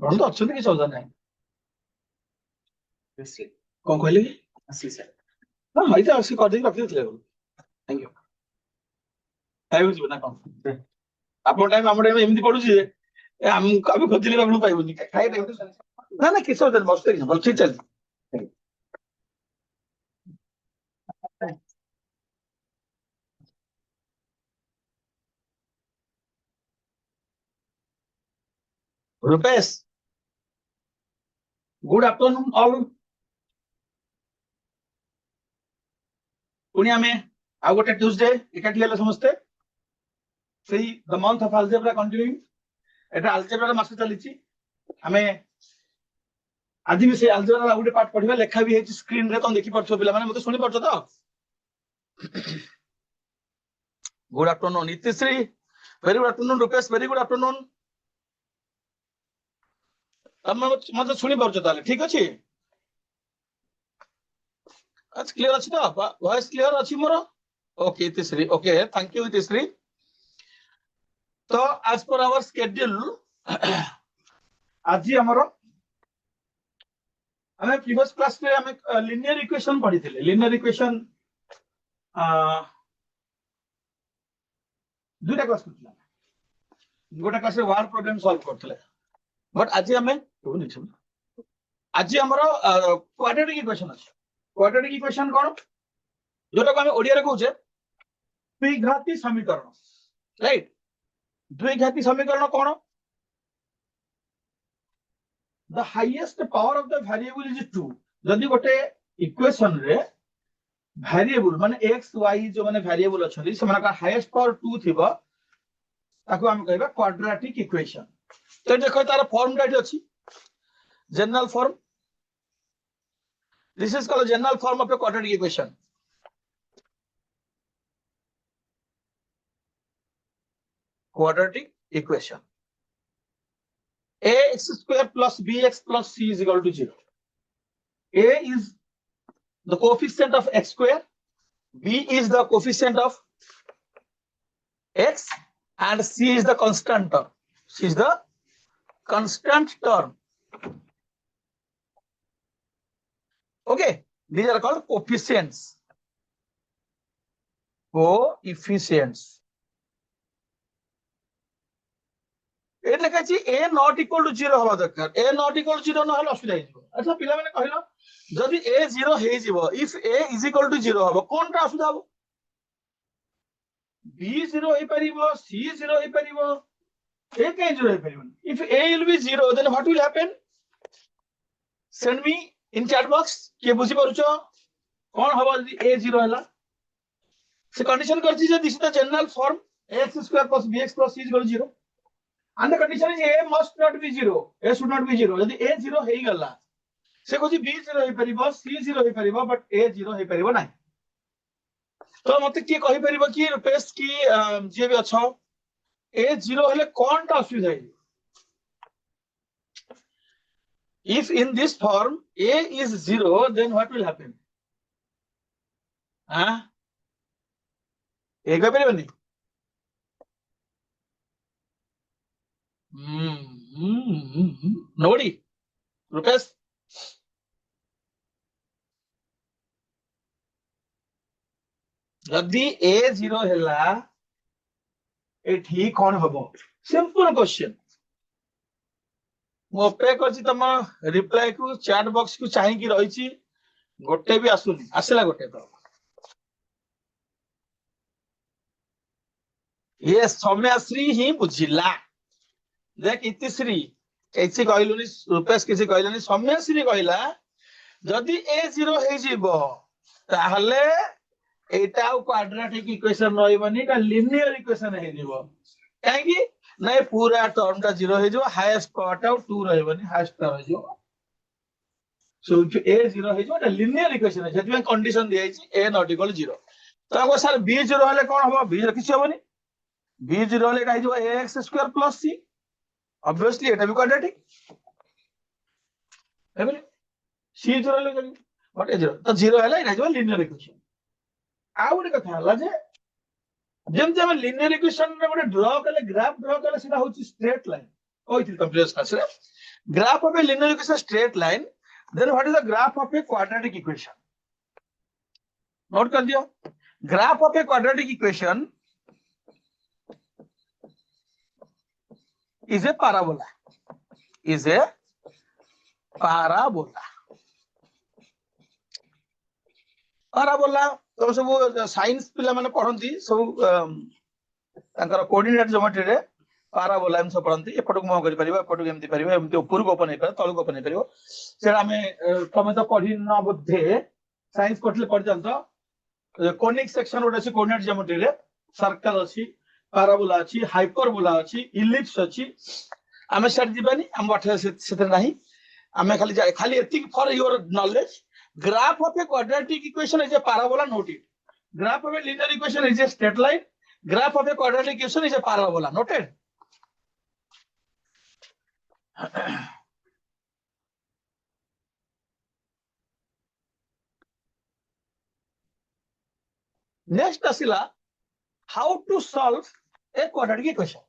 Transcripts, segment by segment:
ଆପଣ ତ ଅଛନ୍ତି କିଛି ଅସୁବିଧା ନାହିଁ। କଣ କହିଲେ କି? ହଁ ଏଇଟା ଆସି କରିଦେଇକି ରଖିଦେଇଥିଲେ। Thank you. ଖାଇବାକୁ ଯିବେ ନା କଣ? ଆପଣ ଟାଇମ୍ ଆମ ଟାଇମ୍ ଏମିତି ପଡୁଛି ଯେ ଆମେ ଖୋଜିଲେ ବି ଆପଣଙ୍କୁ ପାଇବୁନି। ଖାଇବା ନା ନା କିଛି ଅସୁବିଧା ନାହିଁ, ବସିତେ କିଛି ଭଲ ଠିକ ଚାଲିଛି। Rupesh, good afternoon all. ପୁଣି ଆମେ ଆଉ ଗୋଟେ ଟ୍ୟୁଜଡେ ଏକାଠି ହେଲେ ସମସ୍ତେ ସେଇ the month of algebra continuing. ଏଟା ଆଲଜେବ୍ରାର ମାସ ଚାଲିଛି। ଆମେ ଆଜି ବି ସେଇ ଆଲଜେବ୍ରାର ଆଉ ଗୋଟେ ପାର୍ଟ ପଢିବା। ଲେଖା ବି ହେଇଛି ସ୍କ୍ରିନରେ, ତମେ ଦେଖିପାରୁଥିବ ପିଲାମାନେ। ମତେ ଶୁଣିପାରୁଛ ତ? Good afternoon Itishree, very good afternoon. Rupesh, very good afternoon. ତମେ ମତେ ଶୁଣିପାରୁଛ ତାହେଲେ? ଠିକ ଅଛି, ଆଚ୍ଛା କ୍ଲିୟର ଅଛି ତ? ଭଏସ କ୍ଲିୟର ଅଛି ମୋର? Okay Itishree, okay thank you Itishree. ତ ଆଜ पर आवर स्केड्यूल आज हमर ଆମେ ପ୍ରିଭିୟସ କ୍ଲାସ ରେ ଆମେ ଲିନିୟର ଇକ୍वेସନ ପଢିଥିଲେ। ଲିନିୟର ଇକ୍वेସନ ଦୁଇଟା କ୍ଲାस କରିଥିଲା। गोटे क्लास रे वार प्रॉब्लम सॉल्व करथिले, बट आज हमें आज हमर क्वाड्रेटिक इक्वेशन अछि। क्वाड्रेटिक इक्वेशन कोन? जोटा को हम ओडिया रे कहूचे द्विघाती समीकरण, राइट? द्विघाती समीकरण कोन? The highest power of the variable is 2. जदि गोटे इक्वेशन रे वेरिएबल माने x y जो माने वेरिएबल अछली से माने का हाईएस्ट पावर 2 थिबो, ताको हम कहबा क्वाड्रेटिक इक्वेशन। तो देखो तार फॉर्म डाइट अछि, general form. This is called general form of a quadratic equation. Quadratic equation. ax square plus bx plus c is equal to 0. A is the coefficient of x square, b is the coefficient of x, and c is the constant term. C is the constant term. Okay, these are called coefficients. Coefficients. ए लिखा छी a not equal to 0 हवा दरकार। a not equal to 0 न हल असुविधा हिजो। अच्छा पिला माने कहलो जदि a 0 हे जिवो, if a is equal to 0 हबो, कोनटा असुविधा हबो? b 0 हे परिबो, c 0 हे परिबो, a के 0 हे परिबो। if a will be 0, then what will happen? Send me in chat box के बुझी परुचो कोन हबो जदि a 0 हला। से कंडीशन करछि जे this is the general form ax square plus bx plus c is equal to 0. And the condition is a must not be 0. A should not be 0. यदि a 0 हे गला से कोछि b 0 हे परिबो, c 0 हे परिबो, बट a 0 हे परिबो नै। तो मते की कहि परिबो कि रुपेश की जे भी अछो a 0 हेले कोनटा असुविधा है? If in this form a is 0, then what will happen? हाँ एक परिबो नहीं। Nobody? रुपेश जदि a 0 हेला एठी कोन हबो? Simple question. मो पे करछि तम रिप्लाई को चैट बॉक्स को चाहि कि रहिछि, गोटे भी आसुनी। आसला गोटे तो ये सौम्याश्री ही बुझिला। देख इतिश्री कैसे कहलुनी, रुपेश कैसे कहलुनी, सौम्याश्री कहला जदि a 0 हे जिवो ताहले एटा क्वाड्रेटिक इक्वेशन रहइबनी, का लीनियर इक्वेशन हे जिवो। काहे कि नै पूरा टर्म टा 0 हे जिवो, हाईएस्ट पावर टा 2 रहइबनी, हाईएस्ट टा रह जिवो। सो a 0 हे जिवो, एटा लीनियर इक्वेशन है। जेतमे कंडीशन दिया छि a नॉट इक्वल 0। तो आगो सर b 0 हले कोन हबो? b 0 किछ हबनी। b 0 हले एटा हे जिवो ax square plus c। Obviously एटा भी क्वाड्रेटिक हेबनी। c 0 हले करी बट a 0 तो 0 हले एटा जिवो लीनियर इक्वेशन। आ गोटे कथा हला जे जेम जे हम लीनियर इक्वेशन रे गोटे ड्रा कले, ग्राफ ड्रा कले, सेटा होची स्ट्रेट लाइन। ओइथि कंप्लीट आसरे graph of a linear equation straight line, then what is the graph of a quadratic equation? Note कर दियो, graph of a quadratic equation is a parabola. Is a parabola. Parabola तो सब science पिला माने पढ़ंती सब तांकर coordinate geometry रे parabola हम सब पढ़ंती एपटक मुह करि परिबा एपटक एमति परिबा एमति ऊपर को ओपन हे पर तळ को ओपन हे परिबो सेरा हमें तमे तो पढ़ी न बुद्धे साइंस पढ़ले पढ़ जानत कोनिक सेक्शन उडा अछि कोऑर्डिनेट ज्योमेट्री रे सर्कल अछि पाराबोला अछि हाइपरबोला अछि इलिप्स अछि हमें सर दिबानी हम वाठे सेते नाही हमें खाली एतिक for your knowledge graph of a quadratic equation is a parabola. Note it. Graph of a linear equation is a straight line. Graph of a quadratic equation is a parabola. Noted. Next, Asila, how to solve a quadratic equation?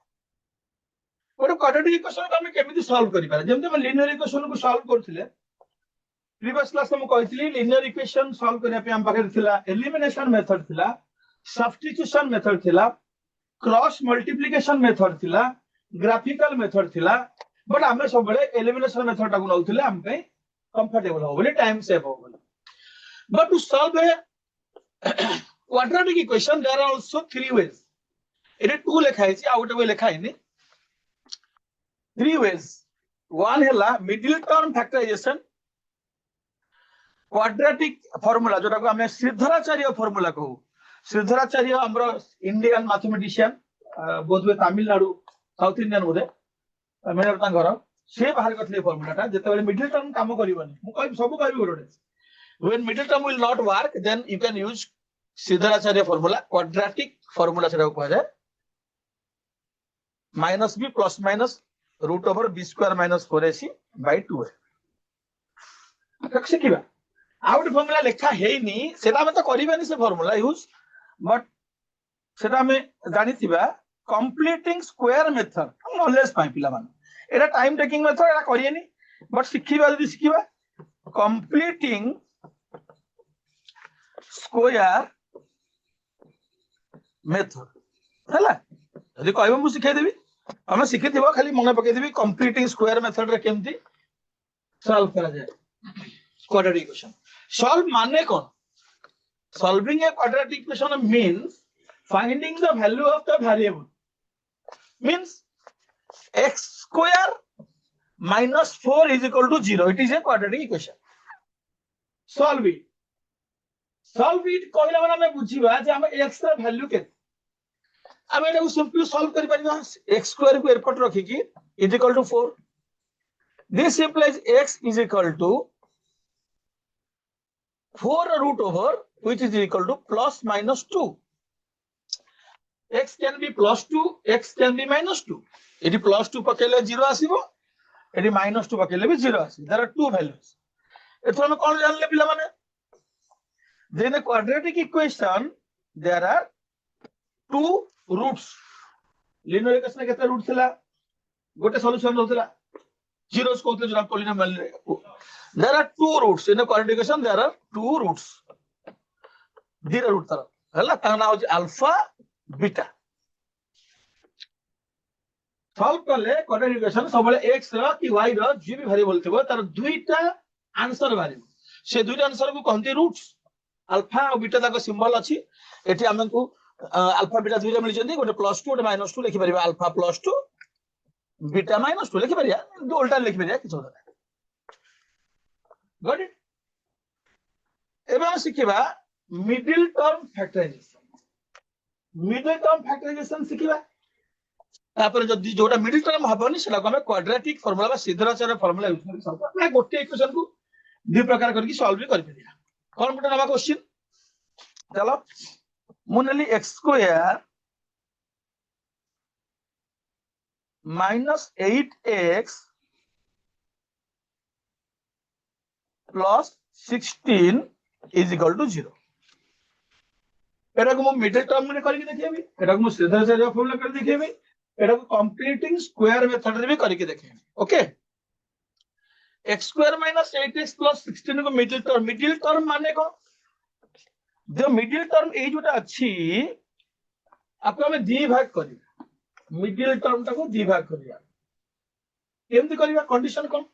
What a quadratic equation can we solve? Linear equation को solve करथिले previous class में कहथली linear equation solve करने पे हम पाखे थिला elimination method थिला substitution method थिला क्रॉस मल्टीप्लिकेशन मेथड थिला ग्राफिकल मेथड थिला बट हमने सब बड़े एलिमिनेशन मेथड टाकू नउथिले हम पे कंफर्टेबल हो बोले टाइम सेव हो बोले but to solve a quadratic equation there are also three ways इट टू लिखाई छी आउट वे लिखाई नि थ्री वेज वन हैला middle term factorisation quadratic formula जोटा को हमें श्रीधराचार्य फॉर्मूला कहू श्रीधराचार्य हमरो इंडियन मैथमेटिशियन बोधवे तमिलनाडु साउथ इंडियन बोधे मेरे घर से बाहर करथले फॉर्मूलाटा जेते मिडिल टर्म काम करिवनी मु कहि सब कहबी गोटे when middle term will not work then you can use Sridharacharya formula quadratic formula सेटा को कहे minus B plus minus root over B square minus 4ac by 2a शिखिबा आउट फॉर्मूला लिखा हेनी सेटा में तो करिबानी से फॉर्मूला यूज बट सेटा में जानिथिबा कंप्लीटिंग स्क्वायर मेथड नॉलेज पाई पिला मान एटा time taking method Etah करियनी but शिखिबा जदी शिखिबा कंप्लीटिंग स्क्वायर मेथड हला जदी कहबो मु सिखाई देबी हम सिखिथिबो खाली मन पके देबी कंप्लीटिंग स्क्वायर मेथड रे केमती सॉल्व करा जाय quadratic equation solve माने कौन solving a quadratic equation means finding the value of the variable means x square minus 4 is equal to 0 it is a quadratic equation solve it कहला माने हमें बुझिबा जे हम x रा वैल्यू के हम एटा सिंपली सॉल्व करि परिबा x स्क्वायर को एरपट रखी की is equal to 4 this implies x is equal to 4 root over which is equal to plus minus 2 x can be plus 2 x can be minus 2 यदि plus 2 पकेले 0 आसीबो यदि minus 2 पकेले भी 0 आसी there are two values एथरा हम कोन जानले पिला माने then a quadratic equation there are two roots linear equation केते root थिला गोटे सॉल्यूशन होतला zeros कोतले जरा polynomial there are two roots in a quadratic equation there are two roots dira root tara hela tana ho alpha beta solve kale quadratic equation सबले x रा कि y रा जे भी वेरिएबल थिबो तार दुईटा आंसर बारिबो से दुईटा आंसर को कहंती रूट्स अल्फा और बीटा ताको सिंबल अछि एठी हमकु अल्फा बीटा दुईटा मिलि जंदी गोटे +2 गोटे -2 लिखि परिबा अल्फा +2 बीटा -2 लिखि परिया दो उल्टा लिखि परिया कि छोड़ा got it एबा सिखिबा मिडिल टर्म फैक्टराइजेशन सिखिबा तापर जदी जोटा मिडिल टर्म हबनी सेला को हम क्वाड्रेटिक फार्मूला बा श्रीधराचार्य फार्मूला यूज करि सॉल्व करबा गोटे इक्वेशन को दु प्रकार करके सॉल्व भी करि परिया कोन पटे नबा क्वेश्चन चलो मुनली x square -8x plus 16 is equal to 0 एटा को मिडिल टर्म में करके देखिएबी एटा को श्रीधराचार्य फॉर्मूला कर देखिएबी एटा को कंप्लीटिंग स्क्वायर मेथड रे भी करके देखिएबी okay x square minus 8x plus 16 को मिडिल टर्म माने कौन जो मिडिल टर्म ए जोटा अच्छी आपको हमें दी भाग करिया मिडिल टर्म टाको दी भाग करिया केमती करिया कंडीशन कौन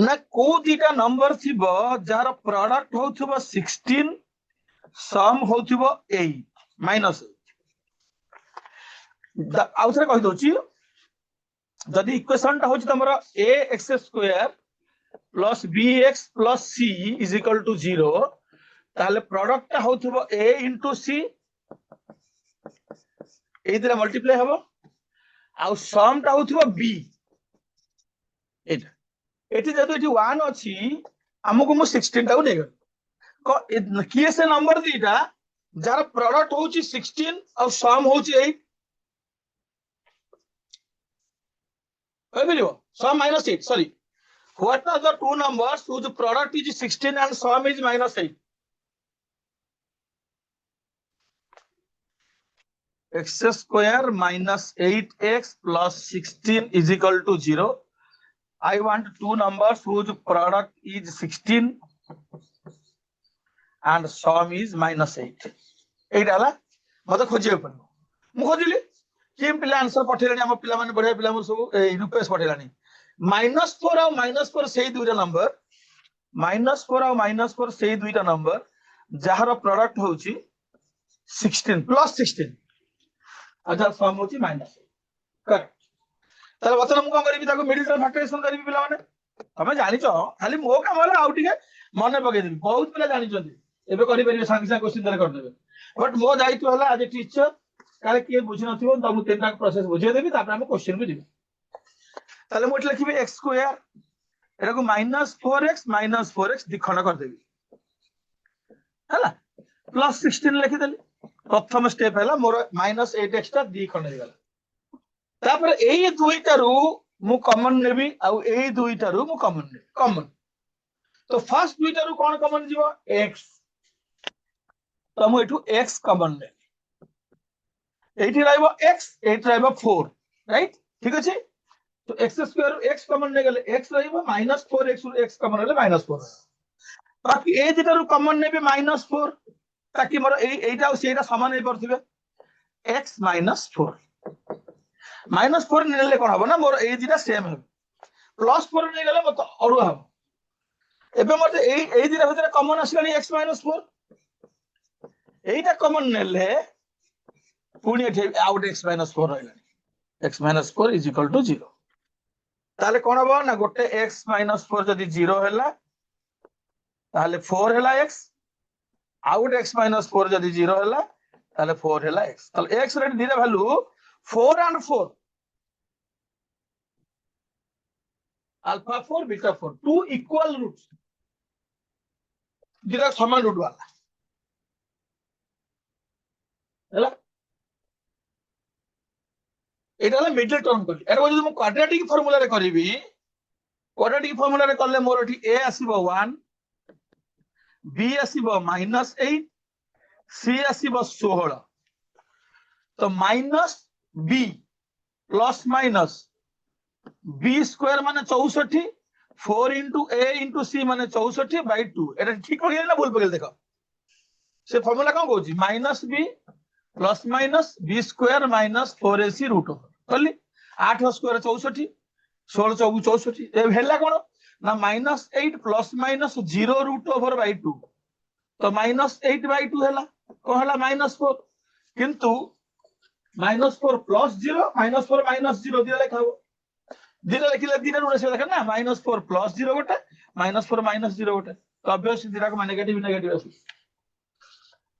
ना को दीटा नंबर थिबो जार प्रोडक्ट होथबो 16 सम होथबो 8 माइनस आउथरे कहि दोची जदि इक्वेशन टा होची तमरा ax square plus bx plus c is equal to 0 ताले प्रोडक्ट टा होथबो a into c ए दिला मल्टीप्लाई हबो आ सम टा होथबो b एटा एटी जदि एटी 1 अछि हमकु मु 16 टा नै गल किए से नंबर दीटा जार प्रोडक्ट होची 16 और सम होची 8 sum minus 8 sorry what are the two numbers whose product is 16 and sum is minus 8 x square minus 8x plus 16 is equal to 0 I want two numbers whose product is 16 and sum is minus 8 8 आला मते खोजिए पड़ो मु खोजिली केम पिला answer पठेलानी हम पिला माने बढ़िया पिला सब यूपीएस पठेलानी -4 और -4 सेही दुईटा नंबर -4 और -4 सेही दुईटा नंबर जहार प्रोडक्ट होची 16 प्लस 16 अजार सम होची माइनस करेक्ट ताले बतन हम कोन करबी ताको मिडिल टर्म फैक्टराइजेशन करबी पिला माने तमे जानि छ खाली मो काम होला आउ टिके मने पके देबी बहुत पिला जानि छथि एबे करि परिबे संग संग क्वेश्चन दर कर देबे बट मो दायित्व होला आज टीचर काले के बुझ नथिबो त मु तेनटा प्रोसेस बुझे देबी तापर हम क्वेश्चन को दिबे ताले मोट लिखिबे x स्क्वायर एटा को -4x दिखण कर देबी हला प्लस 16 लिखि देली प्रथम स्टेप हैला मोर -8x ता दिखण हे गला तापर एई दुईटारू मु कॉमन नेबी आ एई दुईटारू मु कॉमन ने कॉमन तो फर्स्ट दुईटारू कोन कॉमन जीवो x तो मु एठू x कॉमन ने एठी रहबो x एठी रहबो 4 राइट ठीक अछि तो x स्क्वायर x कॉमन ने गेले x रहबो -4x x कॉमन होले -4 बाकी ए जेटारू कॉमन नेबे -4 ताकि मोर एटा सेटा समान हे परथिबे x -4 -4 नेले कोन हबो ना मोर ए जेटा सेम हे +4 ने गेले मत अरु हबो एबे मते ए जेटा भीतर कॉमन आसलानी x -4 एटा कॉमन नेले पुणी आउट x -4 रहलानी x -4 इज इक्वल टू 0 ताले कोन हबो ना गोटे x -4 जदी 0 हैला ताले 4 हैला x आउट x -4 जदी 0 हैला ताले 4 हैला x ताले x रे दिले value 4 and 4 alpha 4 beta 4 two equal roots दिला समान रूट वाला हैला एटा ला मिडिल टर्म कर एटा जदी मु क्वाड्रेटिक फार्मूला रे करबी क्वाड्रेटिक फार्मूला रे करले मोर एठी a आसीबो 1 b आसीबो -8 c आसीबो 16 तो -b plus minus b square माने 64 4 into a into c माने 64 by 2 एटा ठीक हो गेल ना भूल पगेल देखो से फार्मूला कोन कहूची -b plus minus B square minus 4ac root over कली 8 स्क्वायर 64 16 चौगु 64 ए हेला कोन ना -8 plus minus 0 root over by 2 तो -8 बाय 2 हेला को हेला -4 किंतु -4 प्लस 0 -4 -0 दिले लिखाबो दिले लिखले दिने रुने से देखा ना -4 प्लस 0 गोटे -4 -0 गोटे तो ऑब्वियसली दिरा को नेगेटिव आसी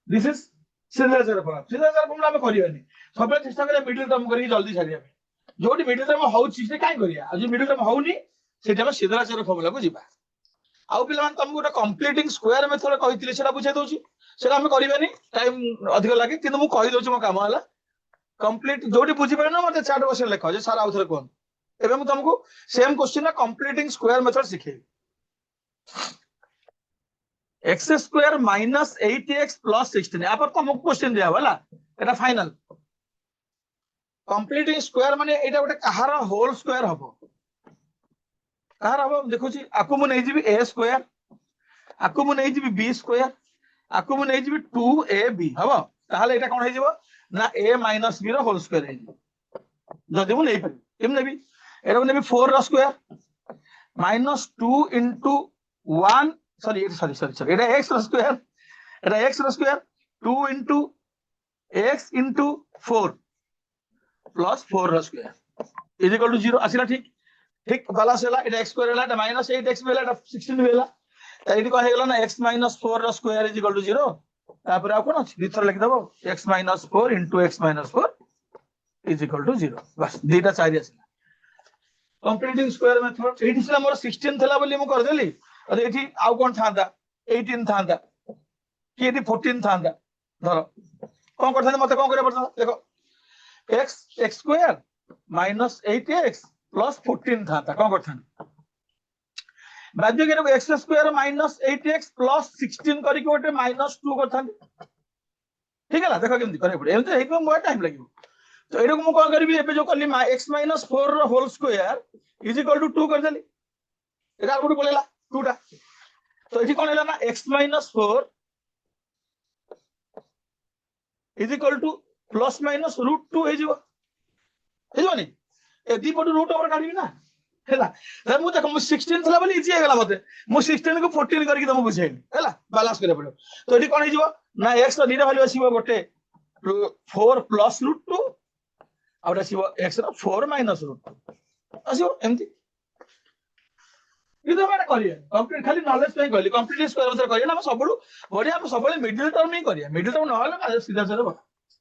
दिस इज सिद्धांत फॉर्मूला में करियानी सब चेष्टा करे मिडिल टर्म करी जल्दी छाड़िया जोटी मिडिल टर्म होउची से काई करिया आज मिडिल टर्म होउनी सेटा में सिद्धांत फॉर्मूला को जिबा आउ पिला मान तुमको गोटे कंप्लीटिंग स्क्वायर मेथड कहितले सेटा बुझाइ दोची सेटा हम करिबानी टाइम अधिक लागे किंतु मु कहि दोची मो काम हला कंप्लीट जोटी बुझी पारे ना मते चैट बॉक्स में लिखो जे सारा आउथरे कोन एबे मु तुमको सेम क्वेश्चन ना कंप्लीटिंग स्क्वायर मेथड सिखेबी x स्क्वायर -8x प्लस 16 यहाँ पर तुमको क्वेश्चन दिया वाला एटा फाइनल कंप्लीटिंग स्क्वायर माने एटा गोटे कहार होल स्क्वायर हबो कहार हम देखुँ आपको मुझे नहीं ए स्क्वायर आपको मुझे नहीं बी स्क्वायर आपको मुझे नहीं 2ab हम ताहले एटा कोन हे ना a माइनस b रो होल स्क्वायर हे जदि मु नहीं पारि केम नेबी एटा नेबी 4 रो square minus 2 into 1 sorry sorry sorry sorry एटा x रो स्क्वायर एटा x रो square 2 into x into 4 plus 4 रो स्क्वायर इज इक्वल टू 0 आसिला ठीक ठीक बैलेंस हैला एटा x स्क्वायर हैला एटा माइनस 8x हैला एटा 16 हैला एटी कोन हेगला ना x minus 4 रो स्क्वायर इज इक्वल टू 0 तापर आ कोन अछि दिथर लिख दबो x minus 4 into x minus 4 is equal to 0 बस दीटा चारि आसिला कंप्लीटिंग स्क्वायर मेथड एटी से हमर 16 थला बोली मु कर देली और एटी आउ कोन थांदा 18 थांदा कि एटी 14 थांदा धरो कोन करथाने मते कोन करे पड़ता देखो x square minus 8x plus 14 थांदा कोन करथाने बाध्य के x square minus 8x plus 16 करी के ओटे माइनस 2 करथान ठीक है ला देखो केमती करे पड़े एमते हेको मोर टाइम लागिवो तो एडो मु कोन करबी एबे जो करली x माइनस 4 रो whole square is equal to 2 कर देली एटा गुड बोलेला 2 टा तो एठी कोन हैला ना x minus 4 is equal two plus minus √2 हे जिवो नि ए दी पटु रूट ओवर काढबी ना हैला त मु देखो मु 16 थला बोली इजी हेगला मते मु 16 को 14 करके तुम बुझेली हैला बैलेंस करे पड़ो तो एठी कोन हे जिवो ना x रो नीरा वैल्यू आसीबो गोटे 4 प्लस √2 और आसीबो x रो 4 माइनस √2 आसीबो एमती इदो माने करिया कंप्लीट खाली नॉलेज पे कहली कंप्लीट स्क्वायर मेथड करिया ना सबळु बढ़िया हम सबळे मिडिल टर्म ही करिया मिडिल टर्म न होले सीधा सीधा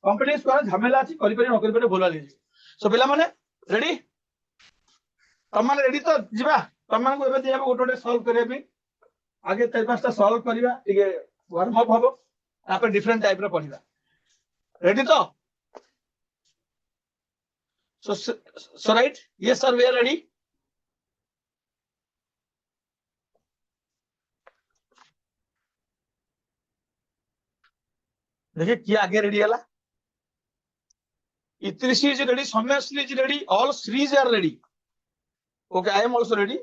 कंप्लीट स्क्वायर झमेला अछि करि न करि पारे भूला ले सो पिला माने रेडी तम माने रेडी तो जिबा तम माने को एबे दिया गोटे गोटे सॉल्व करे भी आगे 4-5टा सॉल्व करिवा ठीक वार्म अप हबो आपन डिफरेंट टाइप रो पढिबा रेडी तो so right yes sir we are ready देखिए क्या आगे रेडी हला इत्रिशी is ready Saumyashree is ready all Shrees are ready okay I am also ready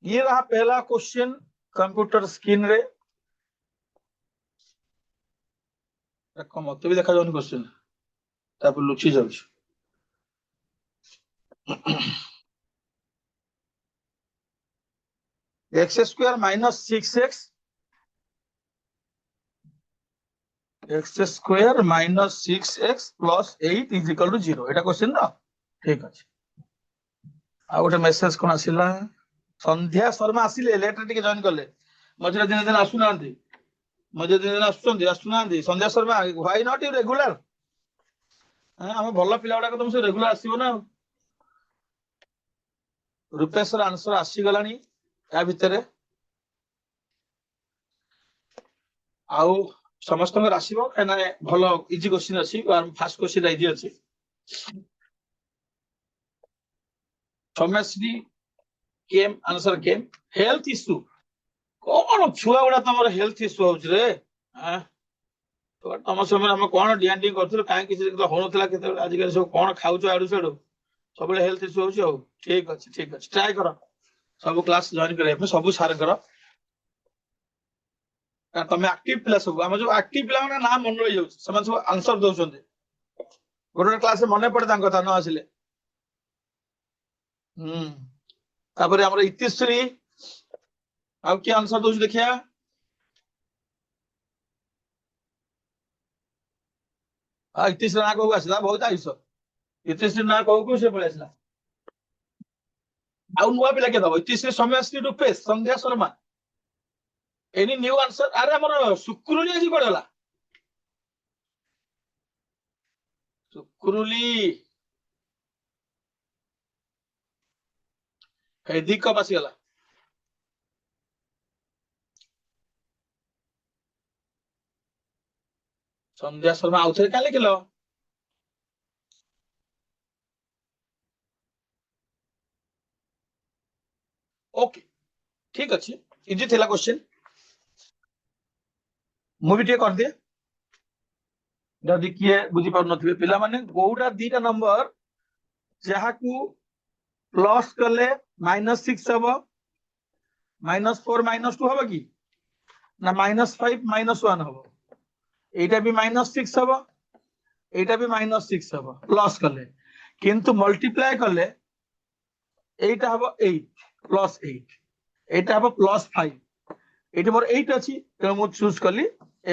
ये रहा पहला क्वेश्चन कंप्यूटर स्क्रीन रे रखो मत भी देखा जाउन क्वेश्चन तापर लुची जाउ X square minus 6x X square minus 6x plus 8 is equal to 0 एटा क्वेश्चन ना ठीक अछि आ गोटे मेसेज कोन आसिला संध्या शर्मा आसिले लेटर टिके जॉइन करले मझरे दिन दिन आसु नांती मझरे दिन दिन आसु नांती Sandhya Sharma why not you regular हम भल्ला पिला गुडा तुम से रेगुलर आसीबो ना रुपेश र आंसर आसी गलानी या भितरे आउ समस्त आसीबो एना भलो इजी क्वेश्चन अछि फर्स्ट क्वेश्चन इजी अछि समस्या केम आंसर केम हेल्थ इश्यू कौन छुआ गुड़ा तुम हेल्थ इश्यू हो रे हां तो तुम समय हम कौन डियांडी करथलो काहे किसी तो होनथला केते आज कल सब कौन खाउछो आडू सेडू सब हेल्थ इश्यू होछि हो ठीक अछि ट्राई करो सब क्लास जॉइन करे पे सब सार करो तुम एक्टिव पिला सब हम जो एक्टिव पिला ना नाम मन रही जाउ समान सब आंसर दोछन्ते गोटे क्लास में मने पड़े तांको ता न आसिले तापर हमर इतिश्री अब क्या आंसर दोछ देखिया आ इतिश्री ना कहू आसला बहुत आइसो इतिश्री ना कहू से पळे आसला आउ नुआ पिला के दबो इतिश्री समयश्री रूपेश संध्या शर्मा एनी न्यू आंसर अरे हमर सुक्रुली আজি पड़ला सुक्रुली हेदी कब आसीगला संध्या शर्मा आउथरे का लिखलो ओके ठीक अछि इजी थिला क्वेश्चन मूवी टे कर दिए जदि किए बुझी पार नथिबे पिला माने कोउडा दीटा नंबर जहाकू प्लस कले -6 हबो -4 -2 हबो कि ना -5 -1 हबो एटा भी -6 हबो एटा भी -6 हबो प्लस कले किंतु मल्टीप्लाई कले एटा हबो 8 प्लस 8 एटा हबो प्लस 5 एटा मोर 8 अछि त मु चूज करली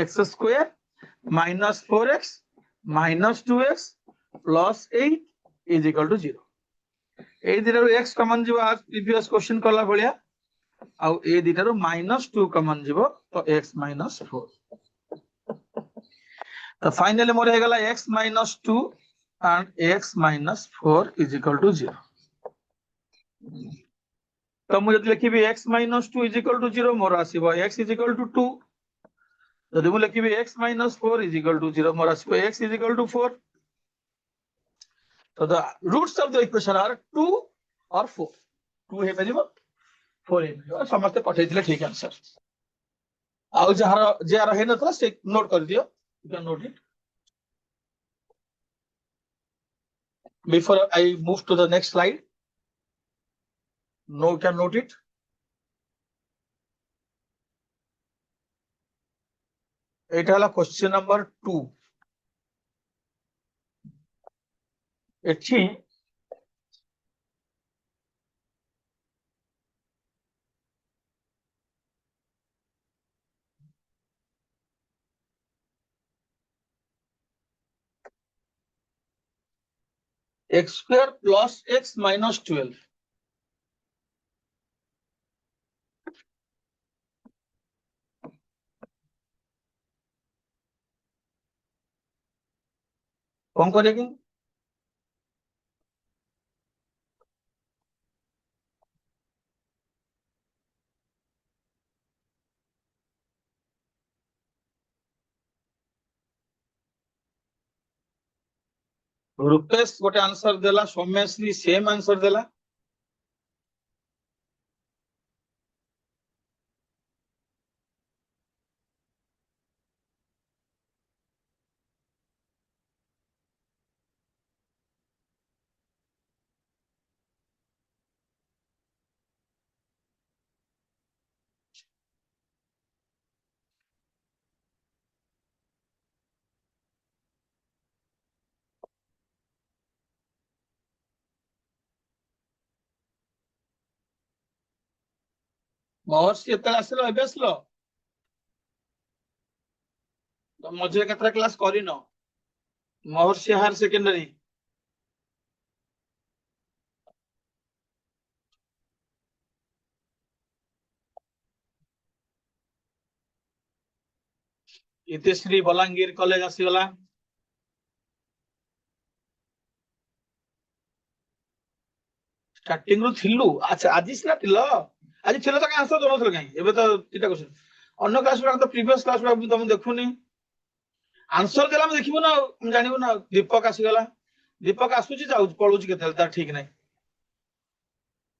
x² -4x -2x plus 8 is equal to 0 ए दिटारो x कॉमन जीव आज प्रीवियस क्वेश्चन कला भलिया आउ ए दिटारो -2 कॉमन जीव तो x -4 तो फाइनली मोर हे गला x -2 and x -4 is equal to 0 तो मुझे लिखी x -2 is equal to 0 more आसीबो x is equal to 2 जदि मु लिखी x -4 is equal to 0 more आसीबो x is equal to 4 तो the roots of the equation are 2 or 4 2 हे परिबो 4 हे परिबो समस्त पठै दिले ठीक आंसर आउ जहार हे नथला से नोट कर दियो you can note it before I move to the next slide no can note it এটা হলো কোশ্চেন নাম্বার 2 এটি x² plus x minus 12 कौन करेगी रुपेश गोटे आंसर देला सौम्यश्री सेम आंसर देला महर्षि एतले आसलो एबे आसलो तो मझे केतरा क्लास करिनो Maharshi higher secondary Itishree Balangir college आसीगला स्टार्टिंग रु थिलु अच्छा आज सिना थिलो आज थिलो तो आंसर दोनो थिलो काई एबे तो इटा क्वेश्चन अन्य क्लास में तो प्रीवियस क्लास में तुम देखुनी आंसर देला हम देखिबो ना हम जानिबो ना दीपक आसीगला दीपक आसुची जाउ पळुची केतल तार ठीक नाही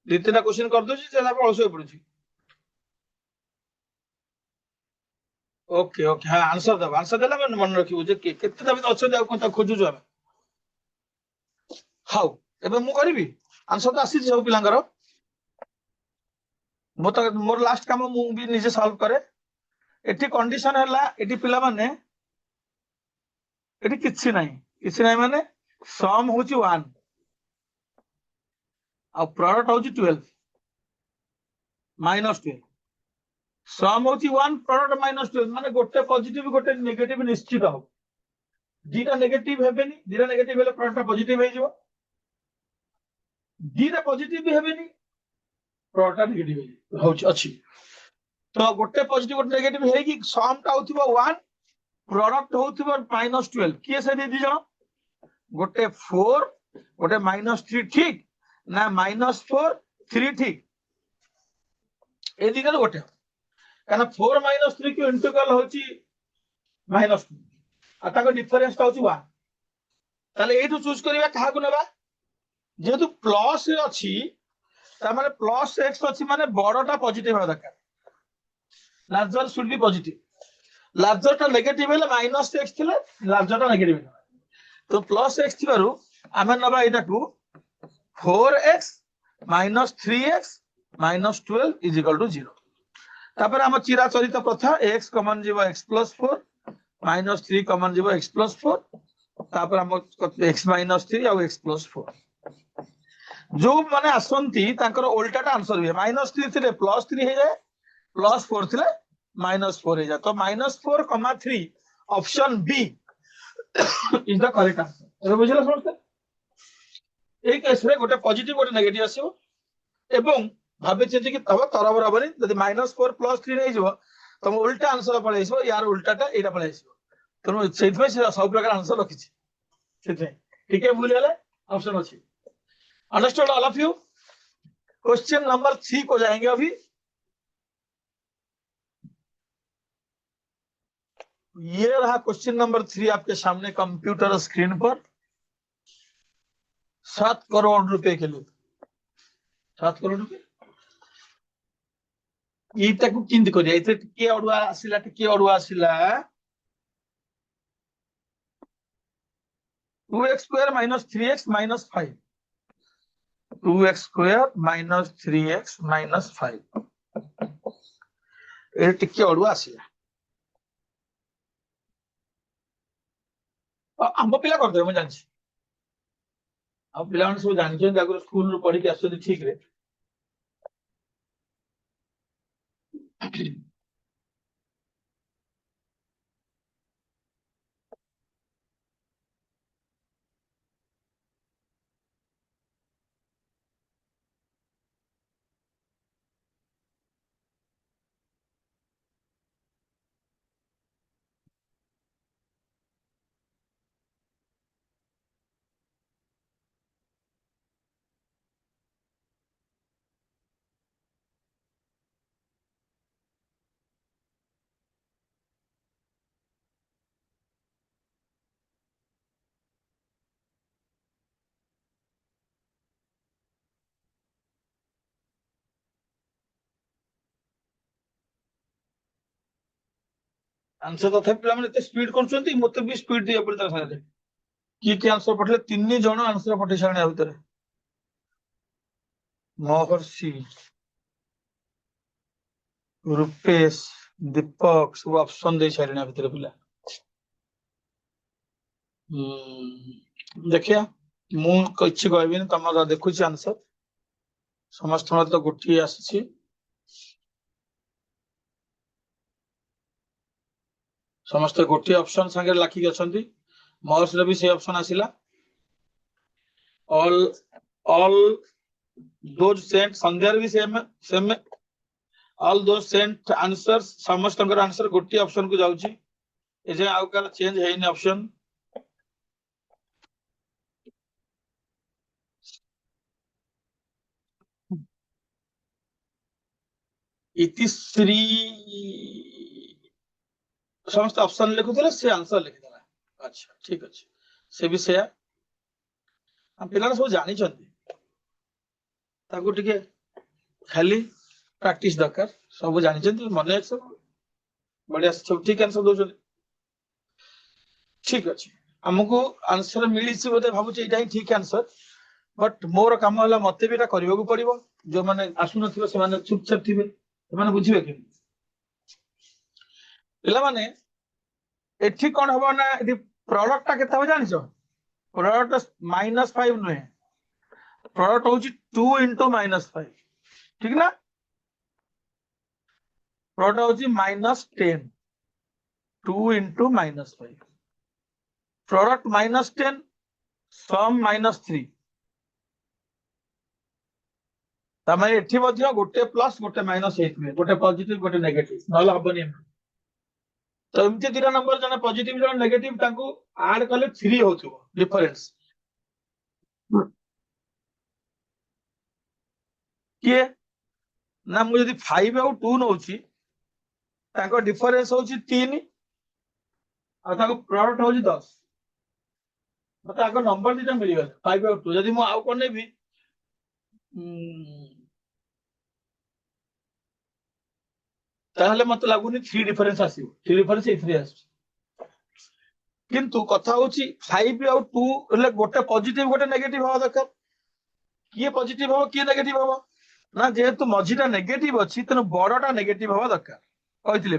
दितेना क्वेश्चन कर दोची जेला पळसो पडुची ओके ओके हां आंसर देला मन मन रखिबो जे केते दाबी अच्छा जाउ कोन खोजु जो हम हाउ एबे मु करबी आंसर तो आसी सब पिलांगर मोर लास्ट काम मु भी निजे सॉल्व करे एठी कंडीशन हैला एठी पिला माने एठी किछि नाही माने सम होची 1 आ प्रोडक्ट होची 12 -12 सम होची 1 प्रोडक्ट -12 माने गोटे पॉजिटिव गोटे नेगेटिव निश्चित हो दीटा नेगेटिव हेबेनी दीटा नेगेटिव हेले प्रोडक्ट पॉजिटिव हे जिवो दीटा पॉजिटिव भी हेबेनी प्रोडक्ट नेगेटिव होची अछि तो गोटे पॉजिटिव गोटे नेगेटिव हे कि सम टा होथिबो 1 प्रोडक्ट होथिबो -12 किए से दे दी जण गोटे 4 गोटे -3 ठीक ना -4 3 ठीक ए दिगा गोटे काना 4 -3 की इंटीग्रल होची -2 आ ताको डिफरेंस ता होची 1 ताले एठु चूज करिवा काहा को नेबा जेतु प्लस अछि ता माने +x अछि माने बड़टा पॉजिटिव हो दरकार लार्जर शुड बी पॉजिटिव लार्जरटा नेगेटिव है माइनस एक्स थिला लार्जरटा नेगेटिव तो प्लस एक्स थिबारु आमे नबा एटा को 4x minus 3x minus 12 is equal to 0 तापर हम चिराचरित प्रथा x कॉमन जीव x प्लस 4 माइनस 3 कॉमन जीव x प्लस 4 तापर हम x माइनस 3 और x प्लस 4 जो माने आसंती तांकर उल्टाटा आंसर हुए माइनस 3 थिले प्लस 3 हे जाए प्लस 4 थिले माइनस 4 हे जाए तो minus 4 comma 3 option B is the correct answer एबे बुझिला समझते एक केस रे गोटे पॉजिटिव गोटे नेगेटिव आसीबो एवं भाबे चिंती कि तब तर बराबर यदि माइनस 4 प्लस 3 नै जिवो तुम उल्टा आंसर पळे आसीबो यार उल्टाटा एटा पळे आसीबो तुम सेथमे से सब प्रकार आंसर रखिछि सेथे ठीक है भूल गेले ऑप्शन अछि understood all of you question number 3 को जाएंगे अभी ये रहा क्वेश्चन नंबर 3 आपके सामने कंप्यूटर स्क्रीन पर 7 करोड़ रुपए के लिए 7 करोड़ रुपए ये किंत करिया इथे टिके अडुआ आसिला 2x square minus 3x minus 5 2x square minus 3x minus 5 ए टिके अडुआ आसिला आम पिला करदे मैं जानछि आ पिला मन सब जानछन जागर स्कूल रो पढ़ी के आसो ठीक रे आंसर तथा पिला मन एते स्पीड करछंती मते भी स्पीड दिया पड़ता सारे की आंसर पठले तीन जण आंसर पठे साने आ भीतर महर्षि रूपेश दीपक सब ऑप्शन दे सारे आ भीतर पिला देखिया मु किछि कहबिन तमरा देखुछि आंसर समस्त तो गोटी आसी समस्त गोटी ऑप्शन संगे लाखी अछंती महर्षि रे भी से ऑप्शन आसिला ऑल ऑल दोज सेंट संध्यार भी same same all those sent answers समस्त आंसर गोटी ऑप्शन को जाउची ए जे आउ का चेंज हेइन ऑप्शन इतिश्री समस्त ऑप्शन लिखुଥିଲେ से आंसर लिखिदेला अच्छा ठीक अछि से भी से हम पिला सब जानि छथि ताको टिके खाली प्रैक्टिस दरकार सब जानि छथि मने सब बढ़िया सब ठीक आंसर दो ठीक अछि हमको आंसर मिली छि बोते भाबु छि एटा ही ठीक आंसर बट मोर काम होला मते भी एटा करबा को पड़िबो जो माने आसु नथिबो से माने चुपचाप थिबे से माने बुझिबे कि पिला माने एठी कोन हबो ना एठी प्रोडक्ट ता केता हो जानि छ प्रोडक्ट -5 नुहे प्रोडक्ट होची 2 into -5 ठीक ना प्रोडक्ट होची -10 2 into -5 प्रोडक्ट -10 सम -3 तमे एठी मध्ये गोटे प्लस गोटे माइनस हेतबे गोटे पॉजिटिव गोटे नेगेटिव नला हबनी तो एमती तीन नंबर जने पॉजिटिव जने नेगेटिव ताको ऐड कले 3 होथिबो डिफरेंस के ना मु यदि 5 और 2 नउची ताको डिफरेंस होची 3 आ ताको प्रोडक्ट होची 10 मते आको नंबर दिटा मिल गला 5 और 2 यदि मु आउ कोन नेबी ताहले मत लागुनी 3 डिफरेंस आसी 3 डिफरेंस एथरे आसी किंतु कथा होची 5 और 2 ले गोटे पॉजिटिव गोटे नेगेटिव हवा दरकार किए पॉजिटिव हो किए नेगेटिव हो ना जेहेतु मझीटा नेगेटिव अच्छी तेणु बड़टा नेगेटिव हवा दरकार कहते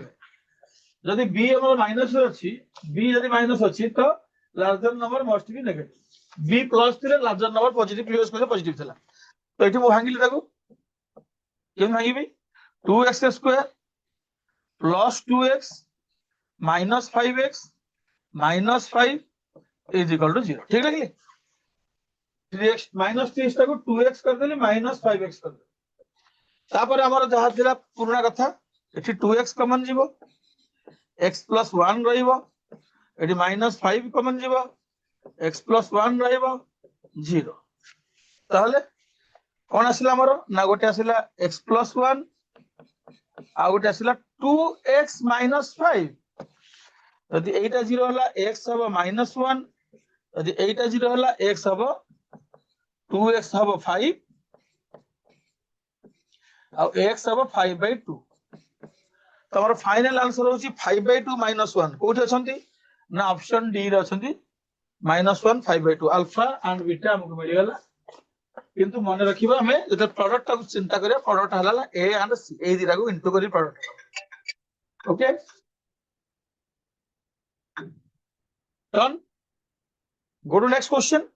जदि बी हमर माइनस अच्छी बी जदि माइनस अच्छी तो larger number must be negative be plus थिले larger number positive previous question positive थिला तो एठी मु भांगिली ताको केम भांगिबी 2x square plus 2x minus 5x minus 5 is equal to 0 ठीक लगे 3x माइनस 3 टाको 2x कर देली माइनस 5x कर दे तापर हमर जहा थिला पुराना कथा एठी 2x कॉमन जीवो x प्लस 1 रहिबो एठी माइनस 5 कॉमन जीवो x प्लस 1 रहिबो 0 ताहले कोन आसिला हमर ना गोटे आसिला x प्लस 1 आ गोटे आसिला 2x माइनस 5 यदि एटा 0 हला x हबो माइनस 1 यदि एटा 0 हला x हबो 2x हबो 5 आ x हबो 5/2 तमर फाइनल आंसर होची 5/2 माइनस 1 कोठी अछंती ना ऑप्शन डी रे अछंती -1 5/2 अल्फा एंड बीटा हमको मिल गला किंतु मन रखिबा हमें जब प्रोडक्ट को चिंता करिया प्रोडक्ट हला ए एंड सी ए दिरा को इनटू करी product okay done go to next question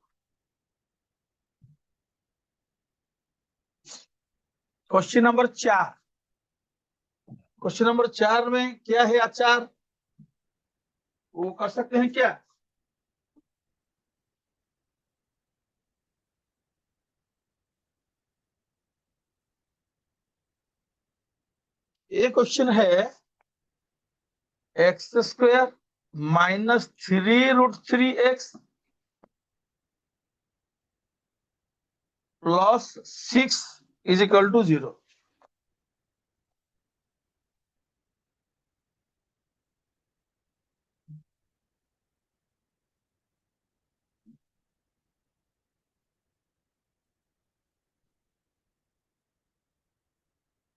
question number 4 question number 4 में क्या है आचार वो कर सकते हैं क्या ये क्वेश्चन है X square minus 3√3x plus 6 is equal to 0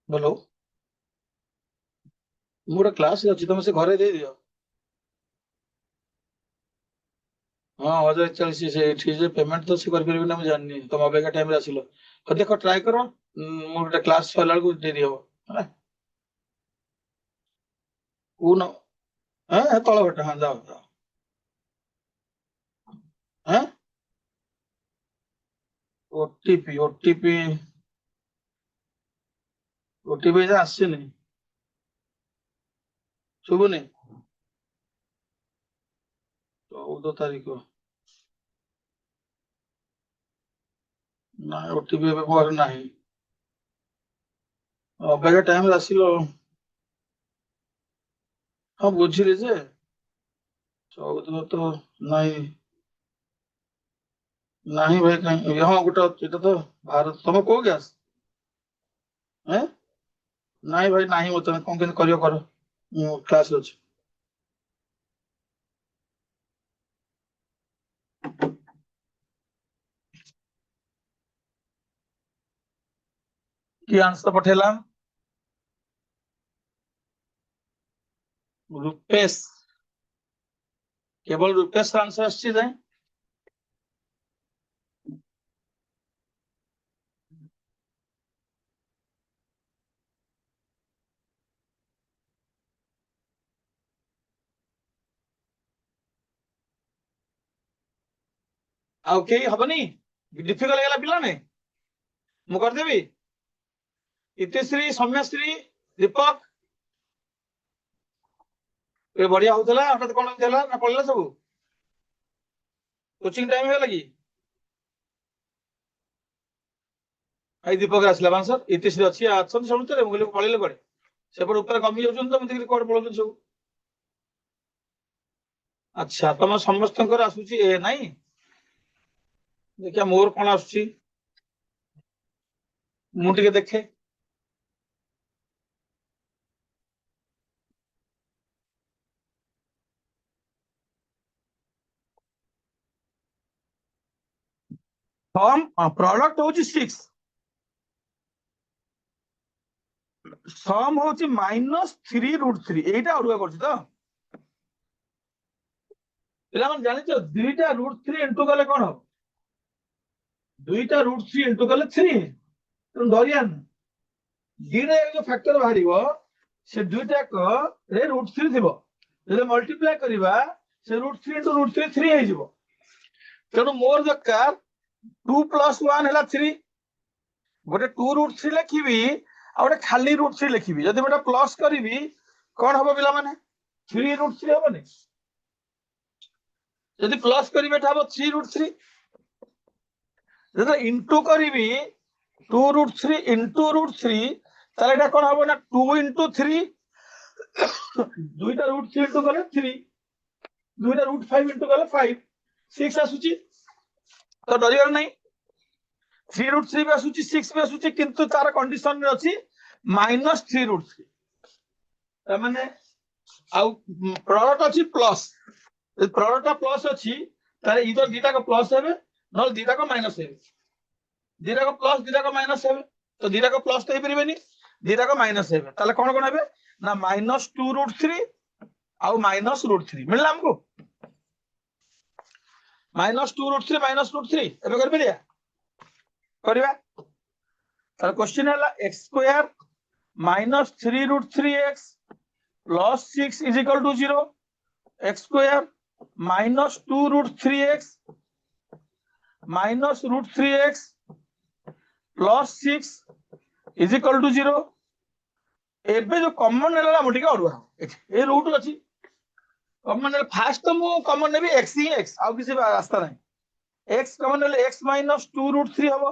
बोलो मोर क्लास अच्छी तुम से घरे दे दियो हाँ 1040 से ठीक है पेमेंट तो से कर परबे ना मैं जाननी तुम अबेका टाइम रे आसिलो तो देखो ट्राई करो मोर क्लास फैलाल को दे दियो है कौन हां तळ बटा हां जाओ जाओ हां ओटीपी ओटीपी ओटीपी जा आसे नहीं शुभुनी 14 तारीख ना ओटीपी ଏବେ ମୋର ନାହିଁ ଅବେକା ଟାଇମ ରେ ଆସିଲ ହଁ ବୁଝିଲି ଯେ 14 ତ ନାହିଁ ନାହିଁ ଭାଇ କାଇଁ ହଁ ଗୋଟେ ଏଟା ତ ଭାରତ ତମ କୋଉ ଗ୍ୟାସ हैं ନାହିଁ ଭାଇ ନାହିଁ ମତେ କଣ କେମିତି କରିବ କର ମୁଁ କ୍ଲାସ ଅଛି କି आंसर पठेला रुपेश केवल रुपेश आंसर आछि जाय आ ओके हबनी डिफिकल्ट गेला पिला नै मु कर देबी इतिश्री सौम्यश्री दीपक ए बढ़िया होतला हटात कोन देला ना पळला सब कोचिंग टाइम हे लगी आई दीपक आसला आंसर इतिश्री अछि अछन समुतरे मुगले पळले पड़े सेपर ऊपर कमी जाउछन तो मते कोड पळौछन सब अच्छा तम समस्तकर आसुची ए नाही देखिया मोर कोन आसुची मु टिके देखे हम प्रोडक्ट होची 6 सम होची -3√3 एटा अरुआ करछि तो पिला मन जानि छ दुईटा √3 इनटू कले कोन हो दुईटा √3 इनटू कले 3 तो डरियान दीटा जो फैक्टर बाहरिबो से दुईटा को रे √3 थिबो जदि मल्टीप्लाई करिबा से √3 इनटू √3 3 हे जिवो तेणु मोर दरकार 2 + 1 हैला 3 गोटे 2√3 लिखिबी आ गोटे खाली √3 लिखिबी जदि गोटे प्लस करिबी कोन हबो पिला माने 3√3 हबोनी जदि प्लस करिबे त हबो 3√3 जदि इनटू करिबी 2√3 इनटू √3 ताले एटा कोन हबो ना 2 * 3 दुईटा √3 इनटू कले 3 दुईटा √5 इनटू कले 5 6 आसुची तो डरियर नहीं 3√3 भी आसुची 6 भी आसुची किंतु तार कंडीशन रे अछि -3√3 त माने आउ प्रोडक्ट अछि प्लस प्रोडक्ट का प्लस अछि तारे इधर दीटा को प्लस हेबे न दीटा को माइनस हेबे दीटा को प्लस दीटा को माइनस हेबे तो दीटा को प्लस तो हेबेनी दीटा को माइनस हेबे ताले कोन कोन हेबे ना -2√3 आउ -√3 मिलला हमको -2√3 -√3 एबे कर बिया करबा तार क्वेश्चन हला x² -3√3x + 6 = 0 x² -2√3x -√3x + 6 = 0 एबे जो कॉमन नेला मोटी का अरुआ ए रूट अछि कॉमन नेला फास्ट तो मु कॉमन नेबी x ही x आउ किसी रास्ता नहीं x कॉमन नेले x - 2√3 हबो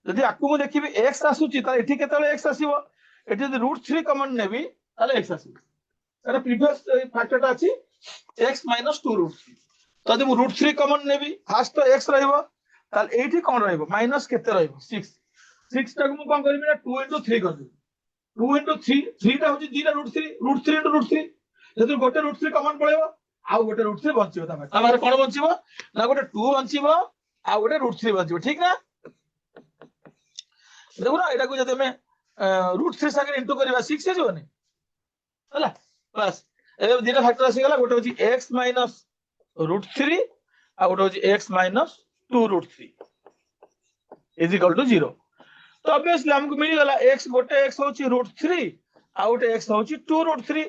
यदि आकु मु देखिबी x आसुची त एठी केतले x आसीबो एठी यदि √3 कॉमन नेबी ताले x आसीबो एटा प्रीवियस फैक्टर अछि x - 2√3 तो यदि मु √3 कॉमन नेबी फास्ट तो x रहइबो ताले एठी कोन रहइबो माइनस केते रहइबो 6 6 टाको मु कोन करबी ना 2 * 3 कर देबी 2 * 3 3 टा होची दीटा √3 √3 * √3 जदि गोटे √3 कॉमन पळेबो आउ गोटे √3 बंचिबो तामारे कोन बंचिबो ना गोटे 2 बंचिबो आउ गोटे √3 बंचिबो ठीक ना देखो ना एटा को जदि हमें √3 संगे इनटू करबा 6 हे जोनी हला बस ए दीटा फैक्टर आसी गला गोटे होची x - √3 आ गोटे होची x - 2√3 = 0 तो ऑब्वियसली हमको मिल गला x गोटे x होची √3 आ गोटे x होची 2√3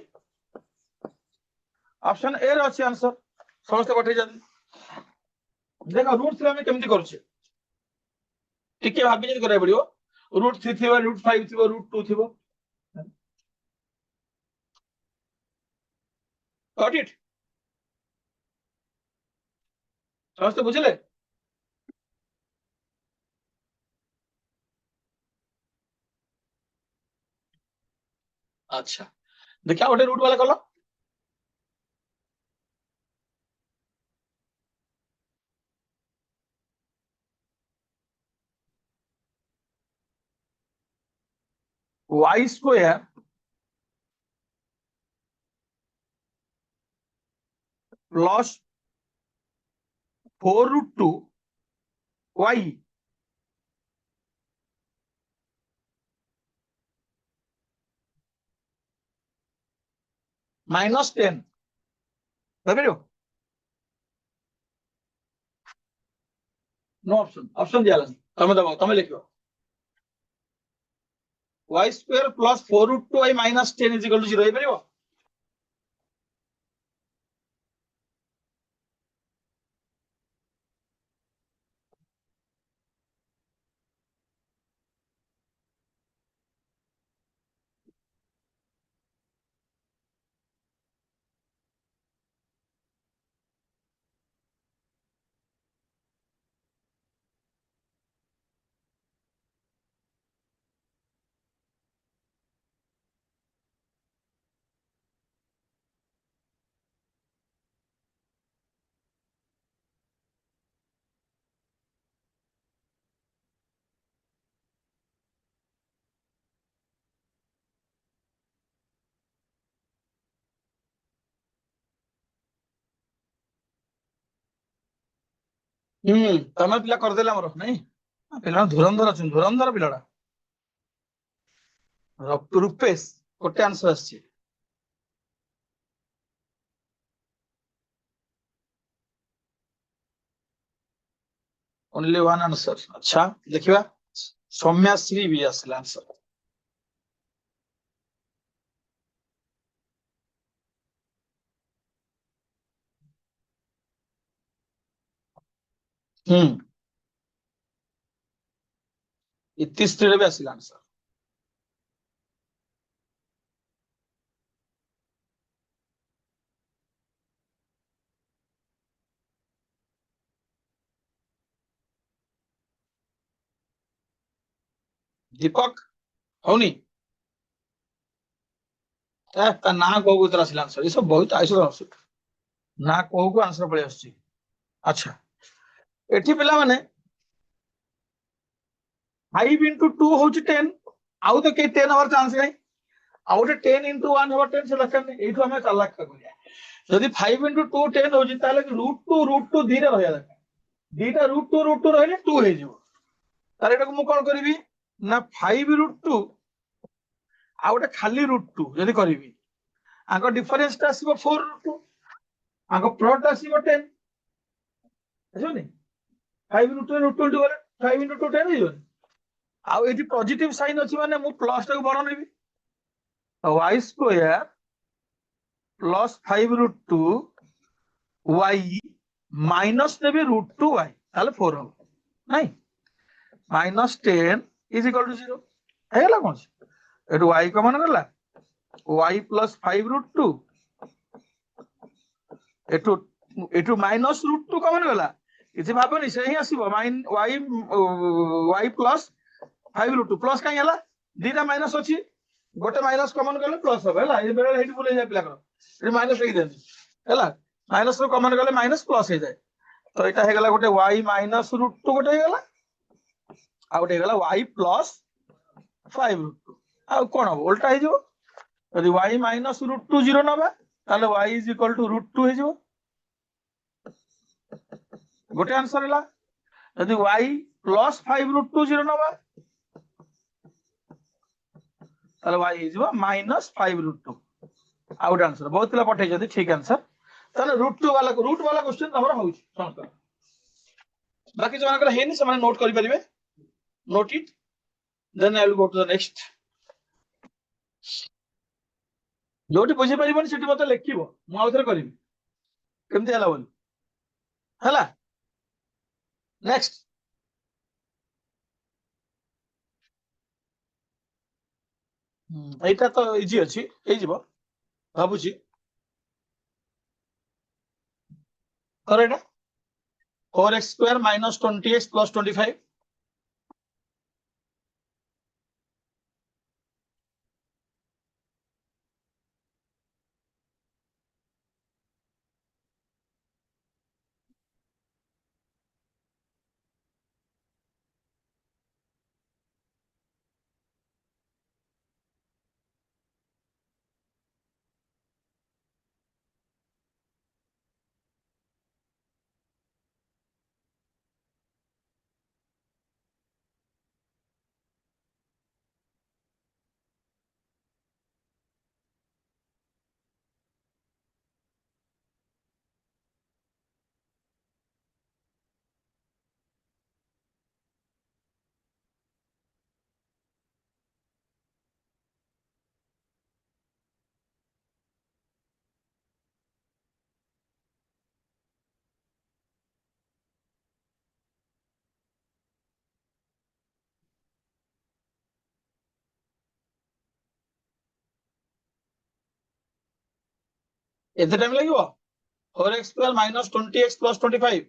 ऑप्शन ए रे अछि आंसर समस्त पठे जदी देखो √3 हमें केमति करछे टिके भाबी जदी करे पड़ियो √3 थिबो √5 थिबो √2 थिबो गॉट इट समस्त बुझले अच्छा देखिया गोटे रूट वाला कलो y² प्लस 4√2 y -10 बुझियो नो ऑप्शन ऑप्शन दिया तमे दबो तमे लिखो y² प्लस 4√2 y -10 = 0 हे परियो तमे पिला कर देला हमरो नहीं पिला धुरंधर अछन धुरंधर पिलाडा रूपेश गोटे आंसर आसी ओनली वन आंसर अच्छा देखिबा सौम्याश्री भी आसला आंसर हम्म इतिश्री भी आसला आंसर दीपक होनी ता ना कहू तो आसला आंसर ये सब बहुत आइस ना कहू आंसर पड़े आस अच्छा एठी पिला माने 5 into 2 हूँ 10 आउ तो कई 10 हमार चांस नहीं आउ 10 into 1 हमार 10 से दरकार नहीं एठू हमें चालाक करिया यदि 5 into 2 10 होची ताले √2 धीरे रहया दरकार दीटा √2 रहले 2 हे जिवो तारे एटा को मु कोन करबी ना 5 √2 आ गोटे खाली √2 यदि करबी आंको डिफरेंस ता आसीबो 4 √2 आंको प्लॉट आसीबो 10 बुझुनी 5 √2 √2 गले 5 into 2 10 हे जिवो आउ एठी पॉजिटिव साइन अछि माने मु प्लस टा को बड़ नेबी y square plus 5 √2 y minus नेबी √2 y ताले 4 हो नहीं -10 इज इक्वल टू 0 हेला कोन एटू y कमन गला y प्लस 5 √2 एटू एटू माइनस √2 कमन गला किछि भाबनी से ही आसीबो y प्लस 5 √2 प्लस काई हला दीटा माइनस अछि गोटे माइनस कमन गले प्लस हो हला ए बेले हेठी बोले जाय पिला कर ए माइनस लिख देनी हला माइनस रो कमन गले माइनस प्लस हे जाय तो एटा हे गला गोटे y माइनस √2 गोटे हे गला आ गोटे हे गला y प्लस 5 √2 आ कोन हो उल्टा हे जो यदि y माइनस √2 0 नबा ताले y इज इक्वल टू √2 हे जो गोटे आंसर हला यदि y प्लस 5 √2 0 नबा ताले y is minus 5 √2 out answer बहुत पिला पठे जदी ठीक आंसर ताले रूट वाला क्वेश्चन हमर होउची समझ बाकी जो मानकर हेनी से नोट करि परिबे note it then I will go to the next जोटी बुझी परिबनी सेठी मते लिखिबो मु आउथरे करिवि केमते हला बोल हला नेक्स्ट एटा तो इजी अछि ए जिवो भाबुची कर एटा 4x² minus 20x plus 25 एते टाइम लागिवो 4x² minus 20x plus 25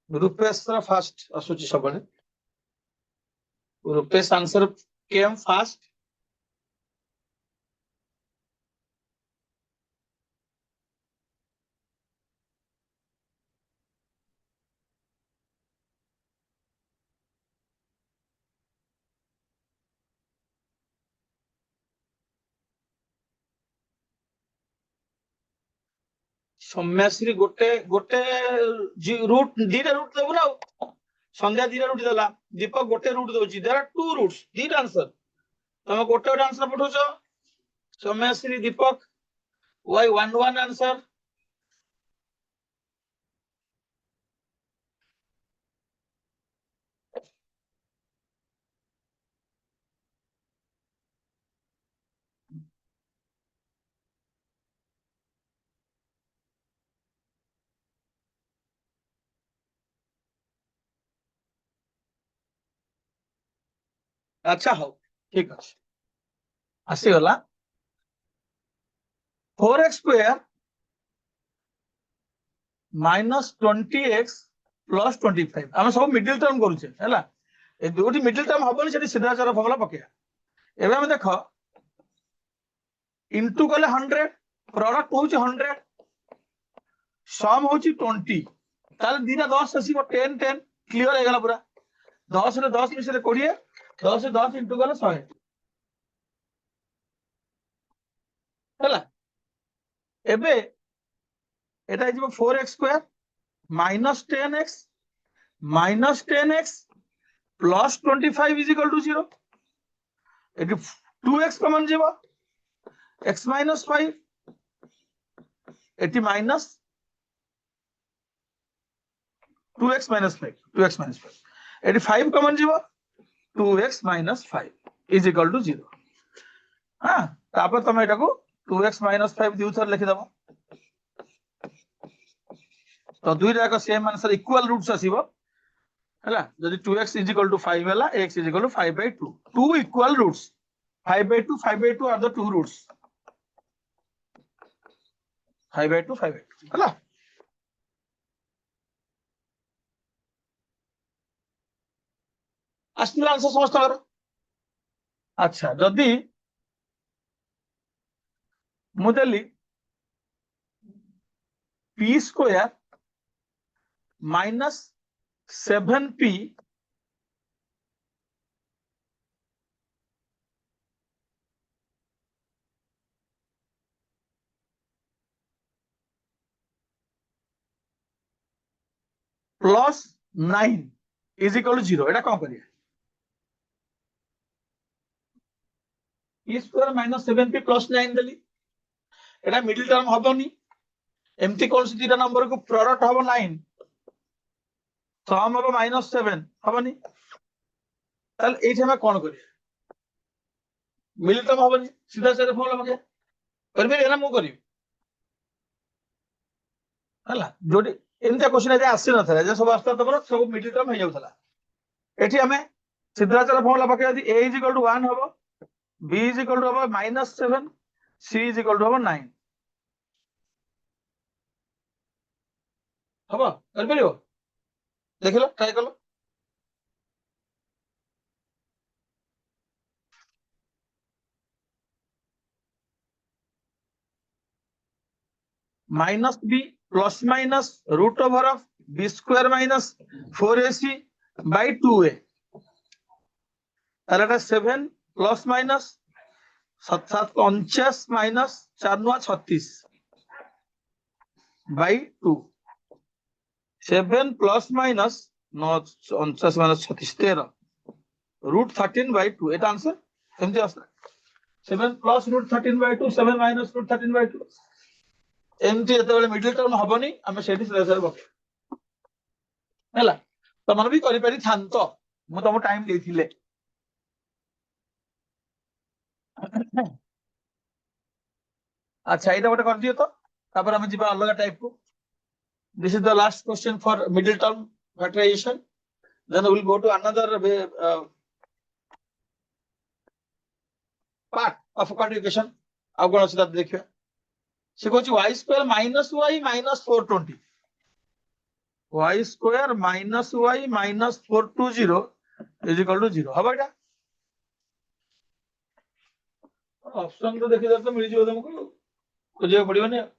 Rupesh fast असुची सबले रुपेश आंसर केम फास्ट ସୌମ୍ୟାଶ୍ରୀ ଗୋଟେ ଗୋଟେ ରୁଟ ଦିଟା ରୁଟ ଦେବୁ ନା ଆଉ। ସନ୍ଧ୍ୟା ଦିଟା ରୁଟ ଦେଲା, ଦୀପକ ଗୋଟେ ରୁଟ ଦଉଛି, ଦେयर ଆର୍ ଟୁ ରୁଟ୍ସ, ଦିଟା ଆନ୍ସର। ତମେ ଗୋଟେ ଗୋଟେ ଆନ୍ସର ପଠଉଛ, Soumyashree Deepak, why one answer. ଆଚ୍ଛା ହଉ ଠିକ ଅଛି, ଆସିଗଲା। 4x square minus 20x plus 25 ଆମେ ସବୁ ମିଡିଲ ଟର୍ମ କରୁଛେ ହେଲା। ଏ ଦୁଇଟି ମିଡିଲ ଟର୍ମ ହବନି, ସେଠି ସିଧାଚାର ଫର୍ମୁଲା ପକେଇବା। ଏବେ ଆମେ ଦେଖ, ଇଣ୍ଟୁ କଲେ 100, ପ୍ରଡକ୍ଟ ହଉଛି 100, ସମ୍ ହଉଛି 20, ତାହେଲେ ଦିଟା 10 ଆସିବ, 10 10 କ୍ଲିୟର ହେଇଗଲା ପୁରା। 10 ରେ 10 ମିଶିଲେ 20, 10 ରେ 10 ଇଣ୍ଟୁ କଲେ 100 ହେଲା। ଏବେ এটা ହେଇଯିବ 4x square minus 10x minus 10x plus 25 is equal to 0। এটি 2x কমন যাব, x মাইনাস 5, এটি minus 2x minus 5, 2x minus 5, এটি 5 কমন যাব, 2x minus 5 is equal to 0। হ্যাঁ, তারপর তুমি এটাকে 2x মাইনাস 5 দুই থর লিখি দাও, তো দুইটা যাক সেম আনসার ইকুয়াল রুটস আসিব ହେଲା। ଯଦି 2x is equal to 5 ହେଲା, x is equal to 5/2, two equal roots, 5/2 5/2 are the two roots, 5/2 5/2 ହେଲା। ଆସିଲା ଆନ୍ସର ସମସ୍ତଙ୍କର। ଆଚ୍ଛା, ଯଦି ମୁଁ ଦେଲି p square minus 7p plus 9 is equal to 0, ଏଟା କଣ କରିବା? p square minus 7p plus 9 ଦେଲି, ଏଟା ମିଡିଲ ଟର୍ମ ହବନି। ଏମିତି କୌଣସି ଦିଟା ନମ୍ବରକୁ ପ୍ରଡକ୍ଟ ହବ 9, ସମ୍ ହବ ମାଇନସ୍ 7, ହବନି। ତାହେଲେ ଏଇଠି ଆମେ କଣ କରିବା? ମିଡିଲ ଟର୍ମ ହବନି, ସିଧା ସିଧା ଫର୍ମୁଲା ପକେଇବା। କରିପାରିବେ ନା ମୁଁ କରିବି ହେଲା। ଯୋଉଠି ଏମିତିଆ କ୍ୱେଶ୍ଚିନ୍ ଆଜି ଆସିନଥିଲା, ଯେ ସବୁ ଆସୁଥିଲା ତମର ସବୁ ମିଡିଲ ଟର୍ମ ହେଇଯାଉଥିଲା। ଏଠି ଆମେ ସିଧାଚାର ଫର୍ମୁଲା ପକେଇବା, ଯଦି a is equal to 1 ହବ, b is equal to ହବ -7, c is equal to ହବ 9, ହବ? କରିପାରିବ? ଦେଖିଲ, ଟ୍ରାଏ କଲ। Minus b plus minus root over of b square minus 4ac by 2a, তাহলে এটা 7 plus minus 7 7 49 minus 4 9 36 by 2, 7 plus minus 9 49 minus 36 13 root 13 by 2, এটা answer এমতি আসছে। 7 plus root 13 by 2, 7 minus root 13 by 2, এমতি যেତେବେଳେ ମିଡିଲ ଟର୍ମ ହବନି ଆମେ ସେଇଠି ସିଧା ସିଧା ପକେଇବା ହେଲା। ତମର ବି କରିପାରିଥାନ୍ତ, ମୁଁ ତମକୁ ଟାଇମ ଦେଇଥିଲେ। আচ্ছা, এটা গোটে କରିଦିଅ ତ, ତାପରେ ଆମେ ଯିବା ଅଲଗା ଟାଇପ କୁ। This is the last question for middle term factorization, then we will go to another part of quantification। ଆଉ କଣ ଅଛି ତାକୁ ଦେଖିବା। ସେ କହୁଛି y square minus y minus 420, y square minus y minus 420 is equal to 0, ହବ ଏଟା? Option ତ ଦେଖିଦେଲେ ତ ମିଳିଯିବ ତମକୁ, ଖୋଜିବାକୁ ପଡିବନି ଆଉ।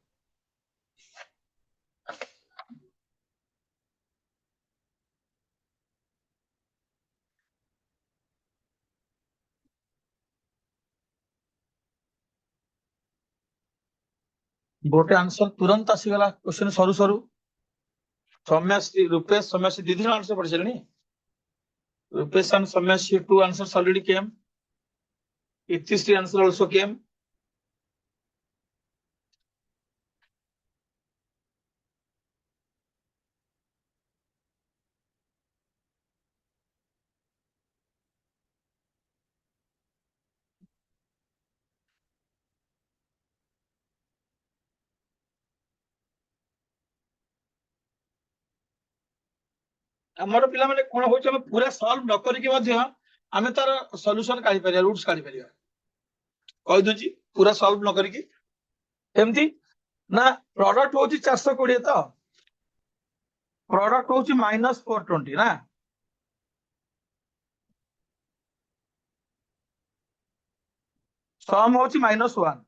गोटे आंसर तुरंत आसीगला क्वेश्चन सरू सरू सौम्याश्री रूपेश सौम्याश्री दीदी आंसर पढ़ी सारे Rupesh and सौम्याश्री 2 answers already came. Itisri answer also came. हमर पिला माने कोन होय हम पूरा सॉल्व न करी के मध्य हमें तार सॉल्यूशन काढी परिया रूट्स काढी परिया कहि दोची पूरा सॉल्व न करी के एमती ना प्रोडक्ट होची 420 तो प्रोडक्ट होची -420 ना सम होची -1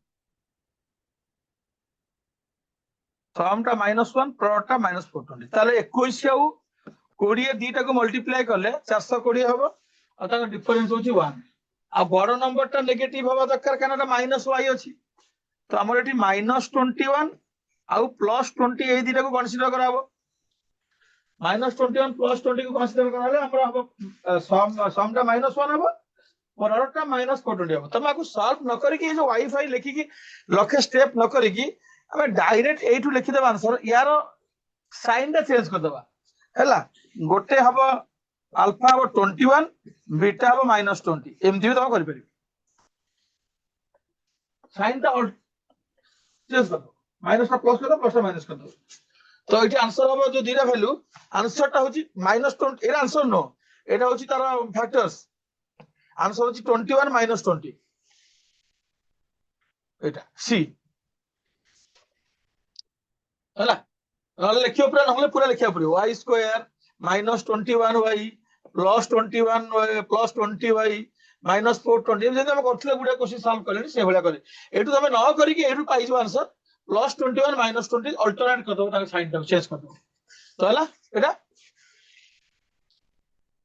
सम टा -1 प्रोडक्ट टा -420 ताले 21 आउ 20 दीटा को मल्टीप्लाई करले 420 हबो आ ता डिफरेंस होची 1 आ बड़ नंबर टा नेगेटिव हबा दरकार काना -y अछि तो हमर एठी -21 आउ +20 ए दीटा को कंसीडर कराबो -21 +20 को कंसीडर कराले हमर हबो सम टा -1 हबो प्रोडक्ट टा -420 हबो तमे आकु सॉल्व न करी कि जो वाईफाई लिखि कि लखे स्टेप न करी कि हमें डायरेक्ट एठू लिखि देबा आंसर यार साइन टा चेंज कर देबा हैला गोटे हबो अल्फा हबो 21 बीटा हबो -20 एमती भी तम करि परिबो साइन टा चेंज कर दो माइनस टा प्लस कर दो प्लस टा माइनस कर दो तो एठी आंसर हबो जो दीरा वैल्यू आंसर टा होची -20 एरा आंसर नो एटा होची तार फैक्टर्स आंसर होची 21 -20 एटा सी हैला नले लिखियो पूरा नले पूरा लिखिया पड़ियो y square -21y +21 plus 20y -420 जदि हम करथले गुडा क्वेश्चन सॉल्व करले से भला करे एटु तमे न करी कि एटु पाइ जो आंसर +21 -20 अल्टरनेट कर दो ताके साइन टा चेंज कर दो तो हला एटा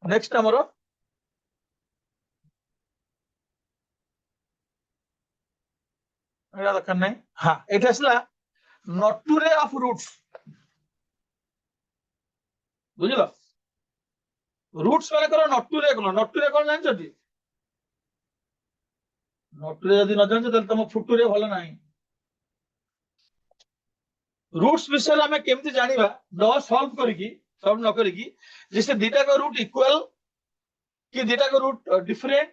नेक्स्ट हमरो एटा दरकार नै हां एटा असला नटुरे ऑफ रूट्स बुझलो रूट्स वाले करो नटुरे कोन जान छथि नटुरे यदि न जान त तम फुटुरे भलो नाही रूट्स विषय हमें केमती जानिबा न सॉल्व करी सॉल्व न करी जैसे दीटा का रूट इक्वल कि दीटा का रूट डिफरेंट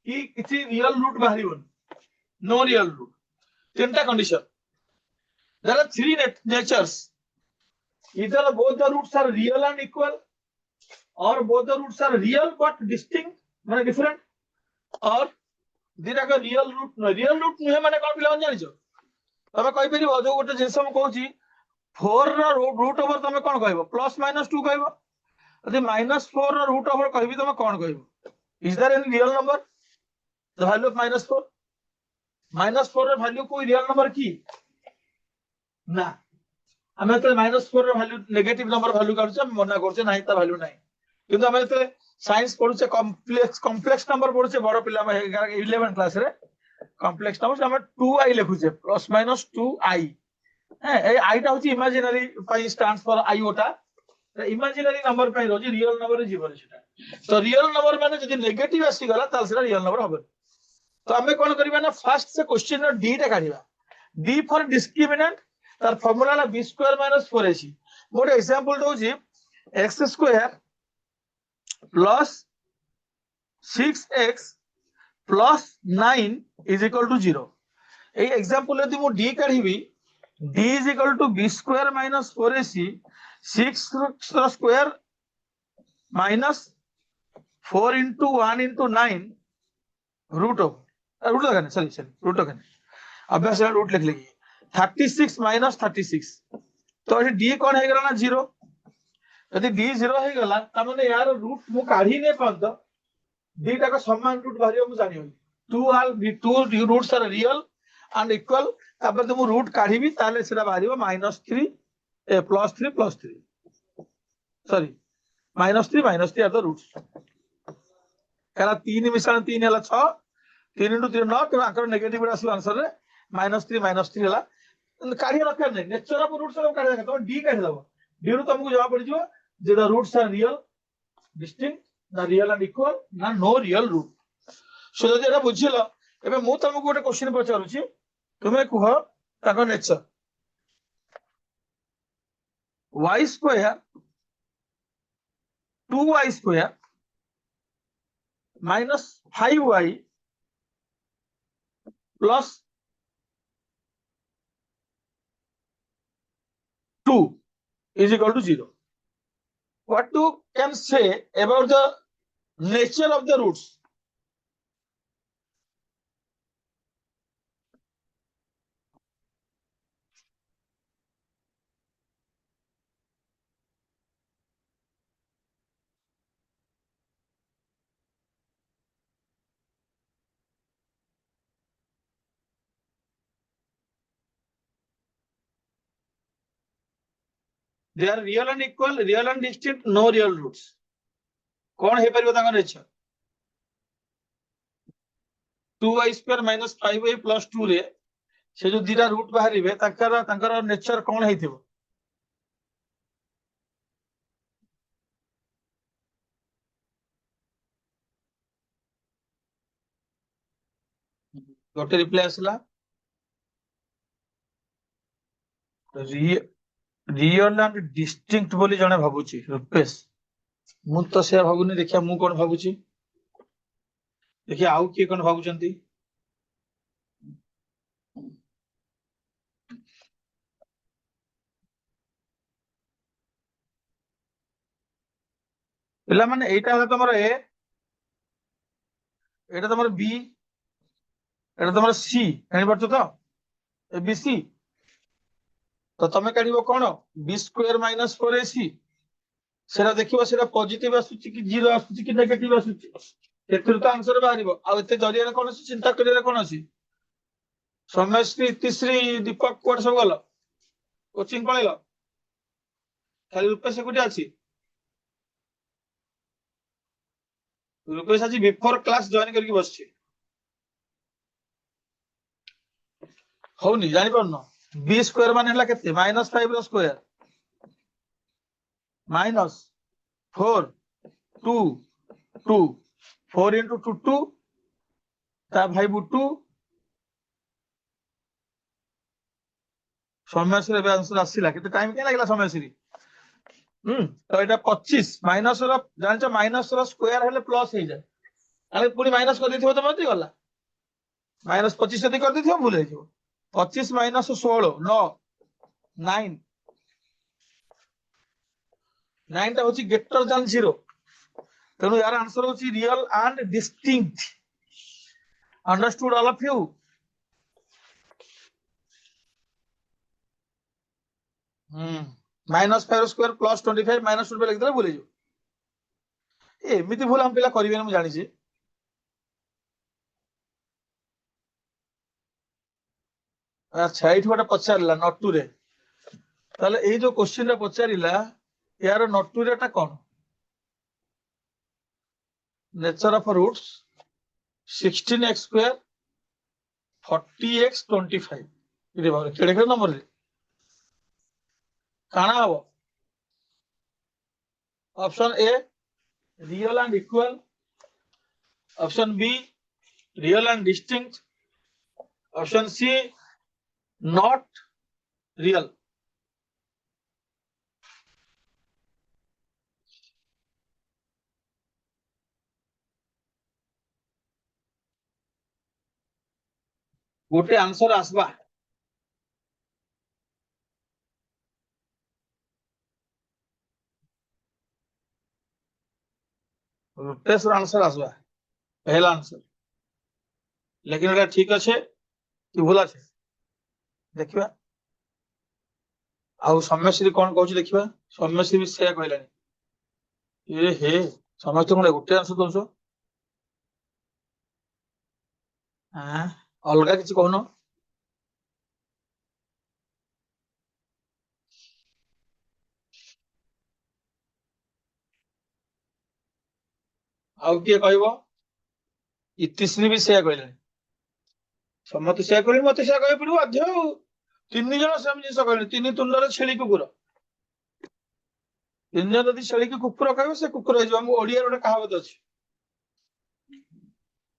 कि किसी रियल रूट बाहरिबन नो रियल रूट तीनटा condition there are three natures either both the roots are real and equal or both the roots are real but distinct माने different और दीटा का real root नुहे माने कोन पिला जानि छ तमे कहि परिबो जो गोटे जिंस हम कहूची 4 रा रूट ओवर तमे कोन कहबो प्लस माइनस 2 कहबो यदि -4 रा रूट ओवर कहबी तमे कोन कहबो is there any real number the value of -4 -4 रा वैल्यू कोई रियल नंबर की ना हमें तो -4 रा वैल्यू नेगेटिव नंबर वैल्यू काढुछ हम मना करछ नाही ता वैल्यू नाही किंतु हमें तो साइंस पढुछ कॉम्प्लेक्स नंबर पढुछ बड़ पिला 11 क्लास रे कॉम्प्लेक्स नंबर हम 2i लिखुछे +-2i ए आई टा होची imaginary pi stands for iota imaginary number पाई रोजी रियल नंबर रे जीवन सेटा तो रियल नंबर माने जदी नेगेटिव आसी गला ताल सेटा रियल नंबर होबे तो हमें कोन करबा ना फर्स्ट से क्वेश्चन रो डी टा काढिबा डी फॉर डिस्क्रिमिनेंट तार फार्मूला ला b² - 4ac more example doji x² + 6x + 9 = 0 ए एग्जांपल यदि मो डी काढिबी d = b² - 4ac 6 रो स्क्वायर -4 * 1 * 9 रूट लगाने सॉरी रूट लगाने अभ्यास रूट लिख लेगी 36 - 36 तो ये डी कौन है ना 0 यदि डी 0 है गला त माने यार रूट मु काढी ने पद डी टा का समान रूट बाहरियो मु जानि होई two roots are real and equal तापर तुम रूट काढीबी ताले सेटा बाहरियो -3 +3 सॉरी -3 आर द रूट्स कला 3 मिश्रण 3 हला 6 3 * 3 9 तो आकर नेगेटिव आसी आंसर रे -3 हला କାଢିବା ଦରକାର ନାହିଁ, ନେଚର ଅଫ ରୁଟ୍ସ କାଢିବା ଦରକାର, ତମେ ଡି କାଢିଦବ, ଡି ରୁ ତମକୁ ଜଣା ପଡିଯିବ ଯେ ଦ ରୁଟ୍ସ ଆର୍ ରିଅଲ, ଡିଷ୍ଟିଙ୍କ୍ଟ, ନା ରିଅଲ ଆଣ୍ଡ ଇକ୍ୱାଲ, ନା नो रियल रूट। सो ଯଦି ଏଟା ବୁଝିଲ, ଏବେ ମୁଁ ତମକୁ ଗୋଟେ କ୍ୱେଶ୍ଚିନ୍ ପଚାରୁଛି, ତୁମେ କୁହ ତାଙ୍କ nature. y square 2y square minus 5y plus 2 is equal to 0. What you can say about the nature of the roots? They are real and equal, real and distinct, no real roots. कौन है परिवर्तन का nature? 2y square minus 5y plus 2 रे से जो दिरा root बाहरिबे तांकर nature कौन हेतिबो? गोटे रिप्लाई आसला रियल एंड डिस्टिंक्ट बोली जने भाबुची रुपेश, मु तो से भाबुनी, देखिया मु कोन भाबुची, देखिए आउ किए कौन भावुचंती? पिला माने एटा होला तमर ए, एटा तमर बी, एटा तमर सी, जानि परछ तो ए बी सी। तो तमे काढिबो कोन बी स्क्वायर माइनस 4ac, सेरा देखिबो सेरा पॉजिटिव आसुची कि जीरो आसुची कि नेगेटिव आसुची, सेतिर तो आंसर बाहरिबो। आ एते जरिया कोन अछि चिंता करिया कोन अछि? सोमेश्री तीसरी दीपक कोड सब गलो कोचिंग पळेलो, खाली रुपेश एकुटी अछि। रुपेश आज बिफोर क्लास जॉइन करके बसछि, होनी जानि परनो। बी स्क्वायर माने हला केते? माइनस 5 रो स्क्वायर माइनस 4 2 2 4 into 2 2 ता भाई बु 2 सोमेश्री बे आंसर आसिला, केते टाइम के लागला सोमेश्री? तो एटा 25 माइनस रो जानछ, माइनस रो स्क्वायर हेले प्लस हे जाय, अरे पूरी माइनस कर देथिबो त मति गला, माइनस 25 यदि कर देथिबो भूल हेजिबो। 25 माइनस 16 9 9 9 टा होची ग्रेटर देन 0, तेनु यार आंसर होची real and distinct. Understood all of you? Minus 5 square plus 25 minus 2 लिख देले भूल हेजिबो। एमिति भूल हम पिला करिबे न, मु जानि छी। अच्छा एठी गोटे पचारला नटू रे, ताले एई जो क्वेश्चन रे पचारिला यार नटू रे टा कोन? Nature of roots 16x square 40x 25 इरे बारे केड़े केड़े नंबर रे काना हबो? Option A real and equal, option B real and distinct, option C not real. गोटे आंसर आसबा, रुपेश आंसर आसबा पहला आंसर, लेकिन एटा ठीक अच्छे कि भूल अच्छे देखिबा। आउ सोमेश्री कोन कहूची देखिबा, सोमेश्री भी सेया कहलानी। ए हे समस्त कोन गोटे आंसर दोसो, हां अलगा किछि कहनो। आउ किए कहबो? इतिश्री भी सेया कहलानी, समस्त सेया कहली, मते सेया कहै पड़िबो अध्य। ତିନି ଜଣ ସେମ୍ ଜିନିଷ କହିଲେ, ତିନି ତୁଣ୍ଡରେ ଛେଳି କୁକୁର। ତିନି ଜଣ ଯଦି ଛେଳିକି କୁକୁର କହିବ ସେ କୁକୁର ହେଇଯିବ। ଆମ ଓଡିଆରେ ଗୋଟେ କାହାବତ ଅଛି।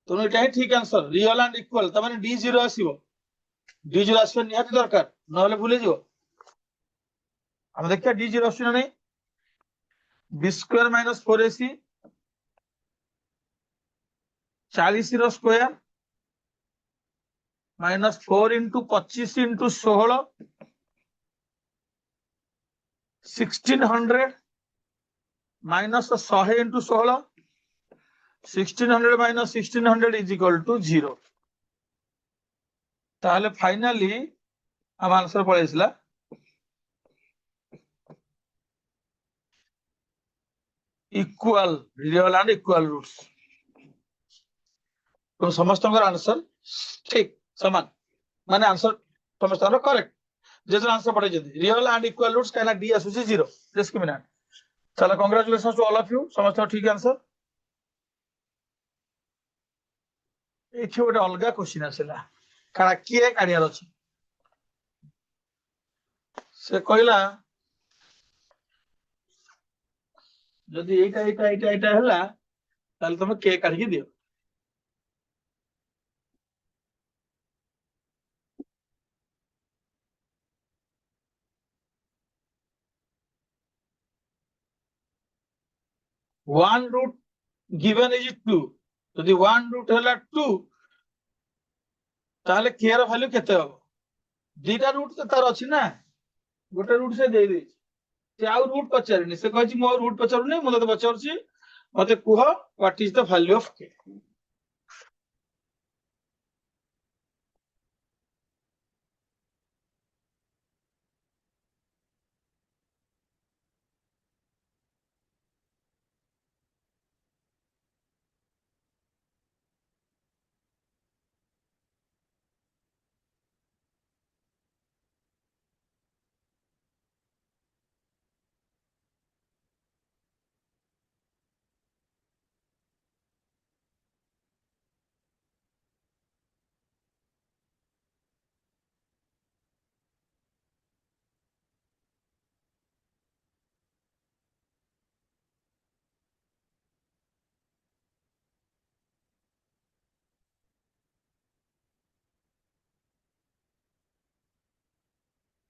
ତେଣୁ ଏଇଟା ହିଁ ଠିକ ଆନ୍ସର, ରିଅଲ ଆଣ୍ଡ ଇକ୍ୱାଲ। ତାମାନେ D0 ଆସିବ, D0 ଆସିବା ନିହାତି ଦରକାର, ନହେଲେ ଭୁଲିଯିବ। ଆମେ ଦେଖିବା D0 ଆସୁଛି ନା ନାଇଁ। B ସ୍କୋୟାର ମାଇନସ 4AC 40 ର square minus 4 into 25 into 16 1600 minus 100 into 16 1600 minus 1600 is equal to 0। ତାହେଲେ ଫାଇନାଲି ଆମ ଆନ୍ସର ପଳେଇ ଆସିଲା equal, real and equal roots. तो समस्तଙ୍କର आंसर ठीक समान, माने आंसर समस्तଙ୍କର करेक्ट। जेजन आंसर पड़े जदी रियल एंड इक्वल रूट्स कहना डी आसुची 0 डिस्क्रिमिनेंट। चलो congratulations to all of you, समस्त ठीक आंसर। एठी गोटे अलगा क्वेश्चन आसिला, काना किए काढियार अछि। से कहला जदी एटा हला ताले तुम के काढी के दियो। वन रूट गिवन इज 2, जदी वन रूट हला 2 ताले के रो वैल्यू केते हो। दीटा रूट तो तार अछि ना, गोटे रूट से दे दे से आउ रूट पचारिनी, से कहछि मो रूट पचारुनी, मो तते पचारछि मते कुह what is the value of k.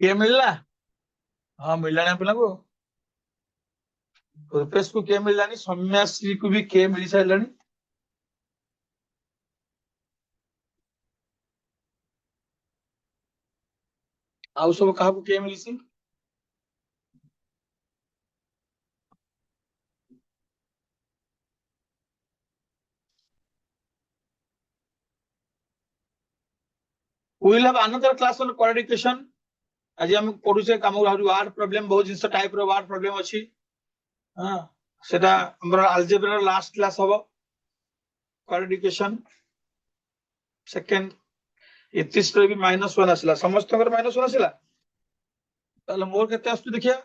K मिलला? हां मिलला ना पिला को। रुपेश को के मिललानी, सौम्याश्री को भी के मिल साइलानी। आउ सब कहा को के मिलसी? We will have another class on qualification। आज हम पढुचे काम वर्ड प्रॉब्लम, बहुत जिंस टाइप रो वर्ड प्रॉब्लम अछि। हां सेटा हमरा अलजेब्रा लास्ट क्लास हबो। क्वालिफिकेशन सेकंड 31 रे भी -1 आसिला, समस्त कर -1 आसिला। ताले मोर केते आस्तु देखिया।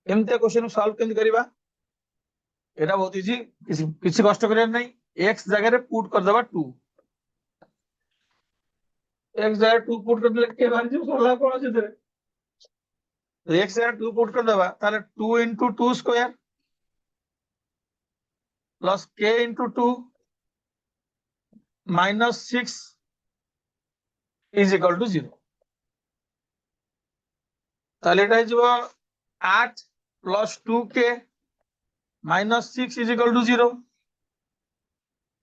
एमते क्वेश्चन सॉल्व केंद करिबा, एटा बहुत इजी, किसी कष्ट करिया नहीं। x जगह रे पुट कर देबा 2, x जगह 2 पुट कर देले के बाहर जो सरला कोन अछि तेरे। x जगह 2 पुट कर देबा ताले 2 * 2 square plus k * 2 minus 6 is equal to 0। ताले एटा हिजबो 8 plus 2k minus 6 is equal to 0।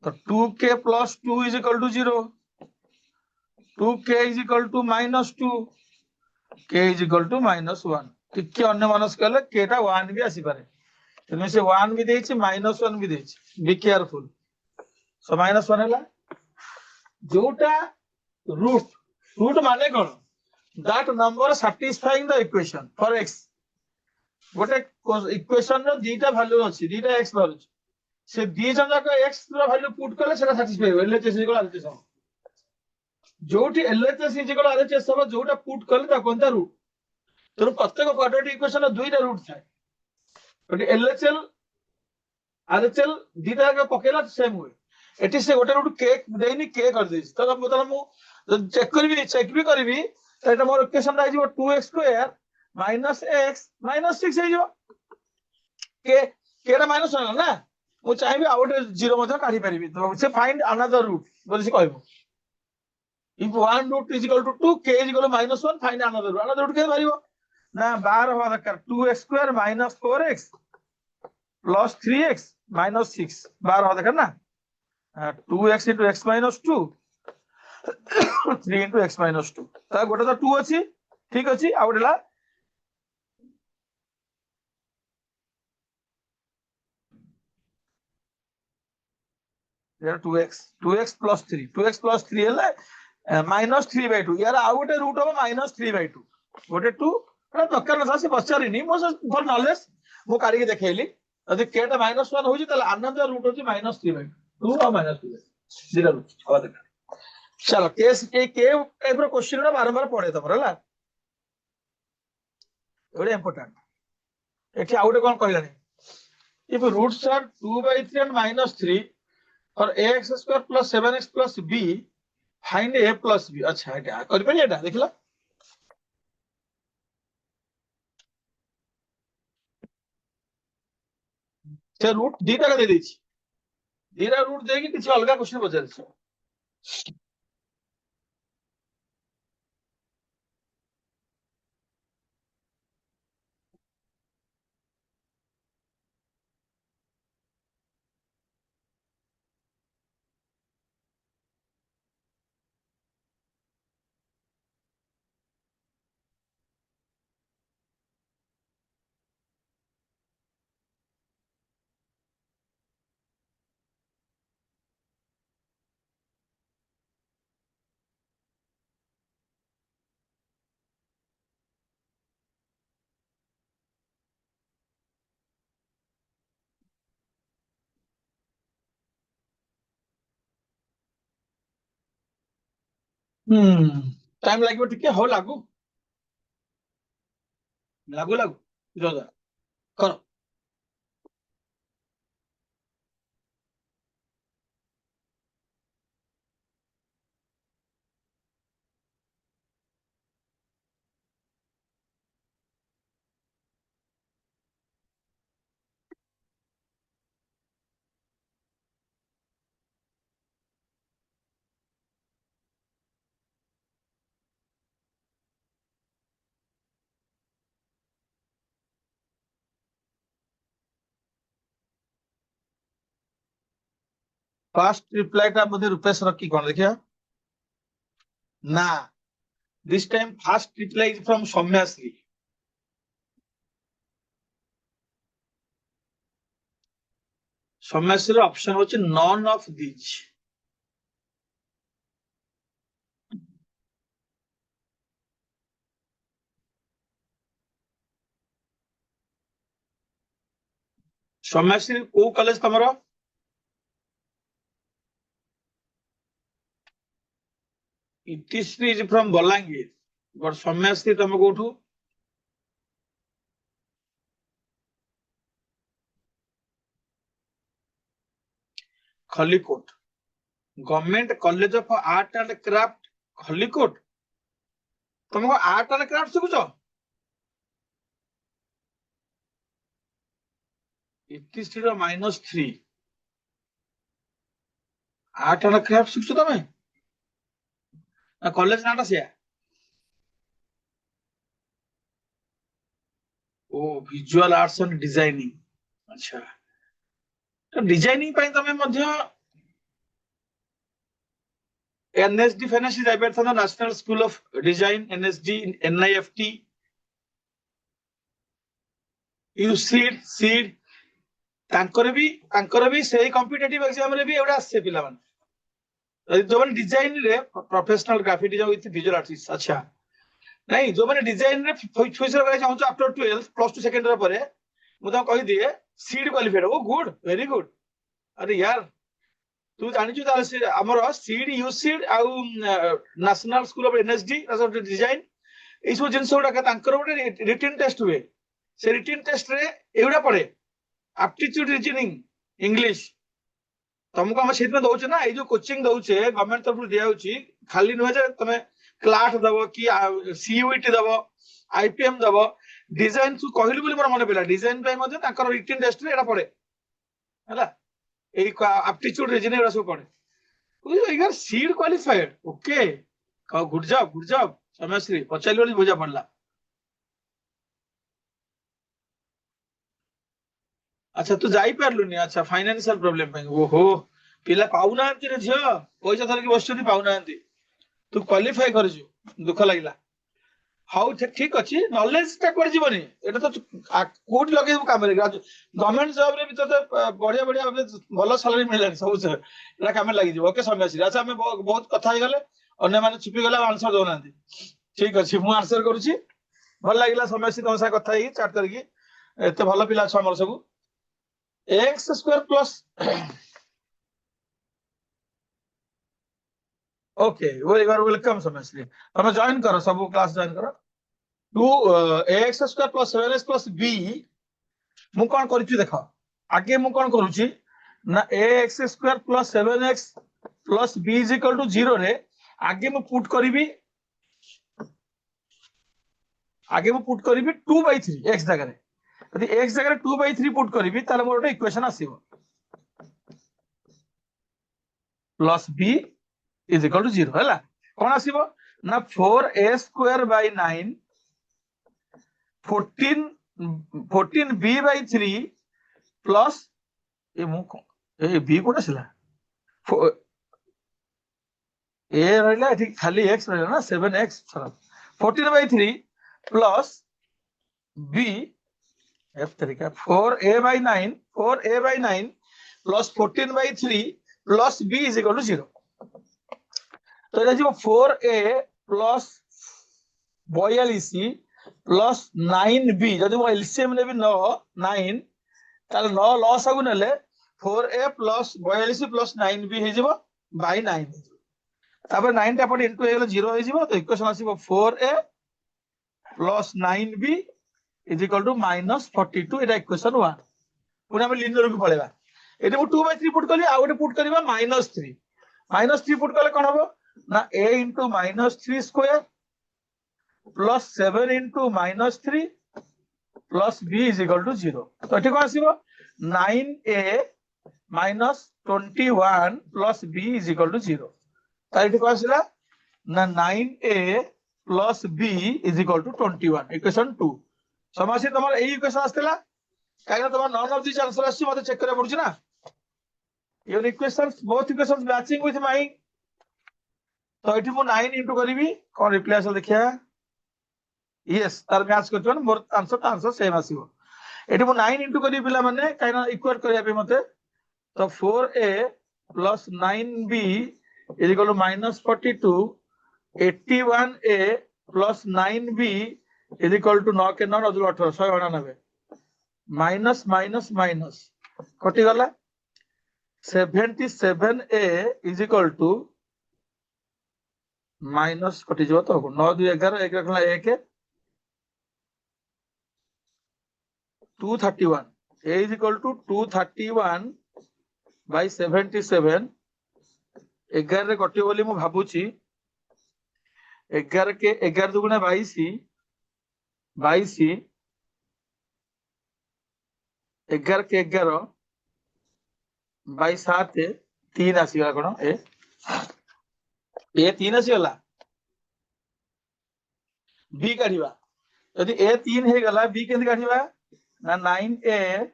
तो 2k plus 2 is equal to 0, 2k is equal to -2, k is equal to -1। टिके अन्य मानस कले k टा 1 भी आसी पारे, तने से 1 भी देछि -1 भी देछि, बी केयरफुल। सो -1 हला जोटा रूट माने कोन, that number satisfying the equation for x। गोटे इक्वेशन रो दीटा वैल्यू अछि, दीटा x वैल्यू से दी जन जाक x रो वैल्यू पुट करले सेटा सैटिस्फाई हो। LHS इक्वल RHS हो, जोटी LHS इक्वल RHS हो जोटा पुट करले ता कोनता रूट। ତେଣୁ ପ୍ରତ୍ୟେକ କ୍ୱାଡ୍ରାଟିକ୍ ଇକ୍ୱେସନ ଦୁଇଟା ରୁଟ୍ ଥାଏ। ଗୋଟେ LHL RHL ଦିଟା ଯାକ ପକେଇଲା ସେମ୍ ହୁଏ। ଏଠି ସେ ଗୋଟେ ରୁଟ୍ କେ ଦେଇନି, କେ କରିଦେଇଛି। ତ ମୁଁ ଚେକ୍ ବି କରିବି ତ ଏଟା ମୋର ଇକ୍ୱେସନ ହେଇଯିବ 2x² ମାଇନସ୍ x ମାଇନସ୍ 6 ହେଇଯିବ। କେ ଟା ମାଇନସ୍ ହେଲା ନା, ମୁଁ ଚାହିଁବି ଆଉ ଗୋଟେ ଜିରୋ ମଧ୍ୟ କାଢି ପାରିବି। ତ ସେ ଫାଇଣ୍ଡ ଆନାଦର ରୁଟ୍ ବୋଲି ସେ କହିବ। If one root is equal to 2, k is equal to -1, find another root. Another root କେମିତି ବାହାରିବ ନା 12 ହବା ଦରକାର। 2x² minus 4x plus 3x minus 6 12 ହବା ଦରକାର ନା। 2x into x minus 2 3 into x minus 2 ତ ଗୋଟେ ତ 2 ଅଛି, ଠିକ ଅଛି। ଆଉ ଗୋଟେ ହେଲା यार 2x plus 3 2x plus 3 ହେଲା -3/2 यार ଆଉ ଗୋଟେ ରୁଟ୍ ହବ -3/2 ଗୋଟେ 2 ଏଟା ଦରକାର ନଥିଲା ସେ ପଚାରିନି ମୋ ଫର ନଲେଜ ମୁଁ କାଢିକି ଦେଖେଇଲି। ଯଦି k ଟା -1 ହଉଛି ତାହେଲେ ଆନନ୍ଦର ରୁଟ୍ ହଉଛି -3/2 2 ଆଉ -3 ଦିଟା ରୁଟ୍ ହବା ଦରକାର। चलो केस के टाइप रो क्वेश्चन ना बारंबार पढ़े तमर हला एवढे इंपोर्टेंट। एठी आउटे कोन कहलानी इफ रूट्स आर 2/3 and -3 और ax² plus 7x plus b find a plus b। अच्छा एटा कर पे एटा देखला से रूट दीटा का दे देछि, दीटा रूट देगी किसी अलग क्वेश्चन पचार छ। टाइम लागो टिके हो लागू लागू लागू जोदा करो। फर्स्ट रिप्लाई टा मुझे रुपेश रखी कोन देखिया ना this time first reply is from Soumyashree. Soumyashree option होची नॉन ऑफ दीज। सौम्याश्री को कॉलेज तमरो Itishree is from Balangir but Soumyashree तुम कोठू Khallikote government college of art and craft Khallikote. तुमको आर्ट एंड क्राफ्ट शिखुच इतिश्री -3 आर्ट एंड क्राफ्ट शिखुच तमे कॉलेज नाटा से ओ विजुअल आर्ट्स एंड डिजाइनिंग। अच्छा तो डिजाइनिंग ପାଇଁ ତମେ ମଧ୍ୟ एनएसडी फाइनेंस जाइबार था national school of design NSD NIFT UCEED CEED तांकर भी सही कॉम्पिटिटिव एग्जाम रे भी एवढा आसे पिला माने जो माने डिजाइन रे professional graphic design with visual artist. अच्छा नहीं जो माने डिजाइन रे फ्यूचर करे चाहू आफ्टर 12 प्लस 2 सेकंड रे परे मु त कहि दिए सीड क्वालिफाइड ओ गुड वेरी गुड। अरे यार तू जानिଛୁ ତାହେଲେ ଆମର सीड यूसीड ଆଉ national school of NSD design ଏଇ ସବୁ ଜିନିଷ ଗୁଡାକ ତାଙ୍କର ଗୋଟେ ରିଟିନ୍ ଟେଷ୍ଟ ହୁଏ। ସେ ରିଟିନ୍ ଟେଷ୍ଟ ରେ ଏଗୁଡା ପଡେ, ଆପ୍ଟିଚ୍ୟୁଡ ରିଜନିଂ ଇଂଲିଶ। ତମକୁ ଆମେ ସେଇଥିପାଇଁ ଦଉଛେ ନା, ଏଇ ଯୋଉ କୋଚିଂ ଦଉଛେ ଗଭର୍ଣ୍ଣମେଣ୍ଟ ତରଫରୁ ଦିଆଯାଉଛି, ଖାଲି ନୁହେଁ ଯେ ତମେ କ୍ଲାସ ଦବ କି ସିୟୁଇଟି ଦବ, ଆଇପିଏମ୍ ଦବ, ଡିଜାଇନ ତୁ କହିଲୁ ବୋଲି ମୋର ମନେ ପଡିଲା, ଡିଜାଇନ ପାଇଁ ମଧ୍ୟ ତାଙ୍କର ରିଟିନ୍ ଟେଷ୍ଟରେ ଏଟା ପଡେ ହେଲା, ଏଇ ଆପ୍ଟିଚ୍ୟୁଡ ରିଜନିଂ ଏଗୁଡା ସବୁ ପଡେ। You are seed qualified. Okay. Good job, good job. ସମୟଶ୍ରୀ ପଚାରିଲି ବୋଲି ବୁଝା ପଡିଲା। ଆଚ୍ଛା ତୁ ଯାଇପାରିଲୁନି, ଆଚ୍ଛା ଫାଇନାନ୍ସିଆଲ ପ୍ରୋବ୍ଲେମ ପାଇଁ। ଓହୋ, ପିଲା ପାଉନାହାନ୍ତି ରେ ଝିଅ, ପଇସା ଧରିକି ବସିଛନ୍ତି ପାଉନାହାନ୍ତି। ତୁ କ୍ୱାଲିଫାଇ କରିଛୁ, ଦୁଃଖ ଲାଗିଲା। ହଉ ଠିକ ଅଛି, ନଲେଜ ଟା କୁଆଡେ ଯିବନି, ଏଟା ତ କୋଉଠି ଲଗେଇବୁ କାମରେ। ଗଭର୍ଣ୍ଣମେଣ୍ଟ ଜବ ରେ ବି ତତେ ବଢିଆ ବଢିଆ ଭଲ ସାଲାରୀ ମିଳିଲାଣି ସବୁ, ଏଟା କାମରେ ଲାଗିଯିବ। ଓକେ ସମୟଶ୍ରୀ, ଆଚ୍ଛା ଆମେ ବହୁତ କଥା ହେଇଗଲେ, ଅନ୍ୟମାନେ ଚୁପି ଗଲେ ଆନ୍ସର ଦଉନାହାନ୍ତି। ଠିକ ଅଛି, ମୁଁ ଆନ୍ସର କରୁଛି। ଭଲ ଲାଗିଲା ସମୟଶ୍ରୀ ତମ ସାଙ୍ଗେ କଥା ହେଇକି, ଚାଟ କରିକି, ଏତେ ଭଲ ପିଲା ଅଛ ଆମର ସବୁ। एक्स स्क्वायर प्लस, ओके वो एक बार वेलकम समझ लिए, તમે જોઈન કરો, ସବୁ ક્લાસ જોઈન કરો। 2 ax square plus 7x plus b, ମୁଁ କଣ କରିଛି ଦେଖ, ଆगे ମୁଁ କଣ କରୁଛି ନା ax square plus 7x plus b is equal to 0 रे आगे ମୁଁ पुट କରିବି, आगे ମୁଁ पुट କରିବି 2/3 x ଜାଗାରେ। ଯଦି x ଜାଗାରେ 2/3 पुट କରିବି ତାହେଲେ ମୋର ଗୋଟେ ଇକ୍वेସନ ଆସିବ, plus b is equal to 0 है। कौन आसीबो ना 4a square by 9 14b by 3 plus A B कोन आसिला, ए रहला ठीक खाली x रहला ना 7x 14/3 प्लस b f तरीका 4a/9 plus 14/3 plus b is equal to 0। तो এটা ଯିବ 4a प्लस 42 प्लस 9b, যদি ମୁଁ एलसीएम ନେବି 9 ତାହେଲେ 9 ଲସ୍ ହବୁ ନେଲେ 4a प्लस 42 प्लस 9b ହେଇଯିବ बाय 9 ହେଇଯିବ। ତାପରେ 9 ଟା ପଟେ इनटू ହେଇଗଲେ 0 ହେଇଯିବ। ତ इक्वेशन ଆସିବ 4a plus 9b is equal to -42। এটা इक्वेशन 1। पुଣି ଆମେ लिनियर को पळेबा, एठी ମୁଁ 2/3 पुट कली, आ गोटे पुट करबा -3 पुट कले कोन हबो ना a into -3 square plus 7 into -3 plus b is equal to 0। तो ये कौन आसीबो 9a minus 21 plus b is equal to 0। तो ये कौन आसीला ना 9a plus b is equal to 21, equation 2। समझी तुम यही इक्वेशन आसला, कहीं तुम नन ऑफ दिस आंसर आसी मते चेक करबा पड़छ ना। Your equations both equations matching with my, तो ये 9 इंटू करी कौन रिप्लाई आस देखिया, यस तार मैच कर मोर आंसर सेम आसीबो। एठी मु 9 इंटू करी पिला माने काइना इक्वेट करिया पे मते, तो 4a plus 9b is equal to -42, 81a plus 9b is equal to 9 के 9 18 199 माइनस माइनस माइनस कटि गला 77a is equal to minus कटि जो तो 9 2 11 1 रखला 1 231, a is equal to 231 by 77। 11 रे कटि बोली मु भाबुची 11 के 11 दुगुना 22 11 के 11 बाई 7 3 आसीगला कोन ए 3 आसीगला। बी काढिबा, यदि ए 3 हे गला बी केंति काढिबा ना 9a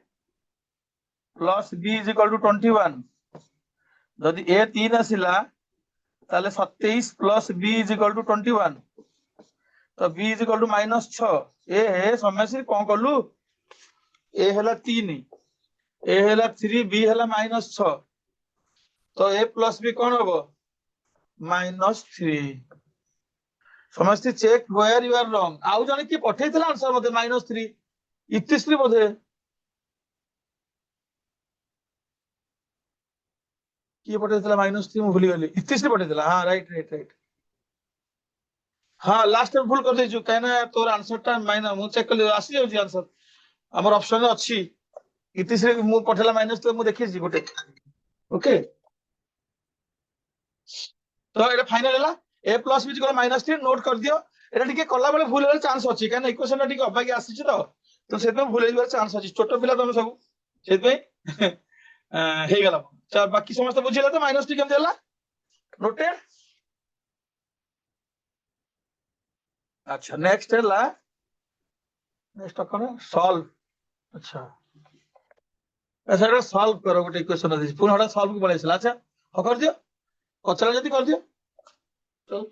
plus b is equal to 21, यदि ए 3 आसिला ताले 27 plus b is equal to 21, तो b इज इक्वल टू -6। ए समस्या कोन कलु, ए हला 3 ए हला 3 b हला -6, तो a प्लस b कोन होबो -3। समस्या check where you are wrong. आउ जने की पठेइतला आंसर मते -3 इतिश्री बोधे किए पठेइतला -3 मु भूली गली, इतिश्री पठेइतला। हां राइट राइट राइट, हाँ लास्ट टाइम भूल कर देछु कहना तोर आंसर टा माइनस मु चेक कर आसी जाउची आंसर हमर ऑप्शन अछि इतिश रे मु पठेला माइनस तो मु देखि छी गोटे ओके तो एटा फाइनल हैला a plus b equal minus 3 note कर दियो एटा ठीक कला बेले भूल होले चांस अछि कहना इक्वेशन टा ठीक अबाकी आसी छी तो सेते भूल होइबार चांस अछि छोटो पिला तमे सब सेते हे गेला चा बाकी समस्त बुझिला तो माइनस 3 केम देला नोटेड अच्छा नेक्स्ट हैला नेक्स्ट कौन सॉल्व अच्छा अच्छा एटा सॉल्व करो गोटे इक्वेशन अछि पुन हटा सॉल्व को पळेसला अच्छा हो कर दियो कचरा जदी कर दियो चल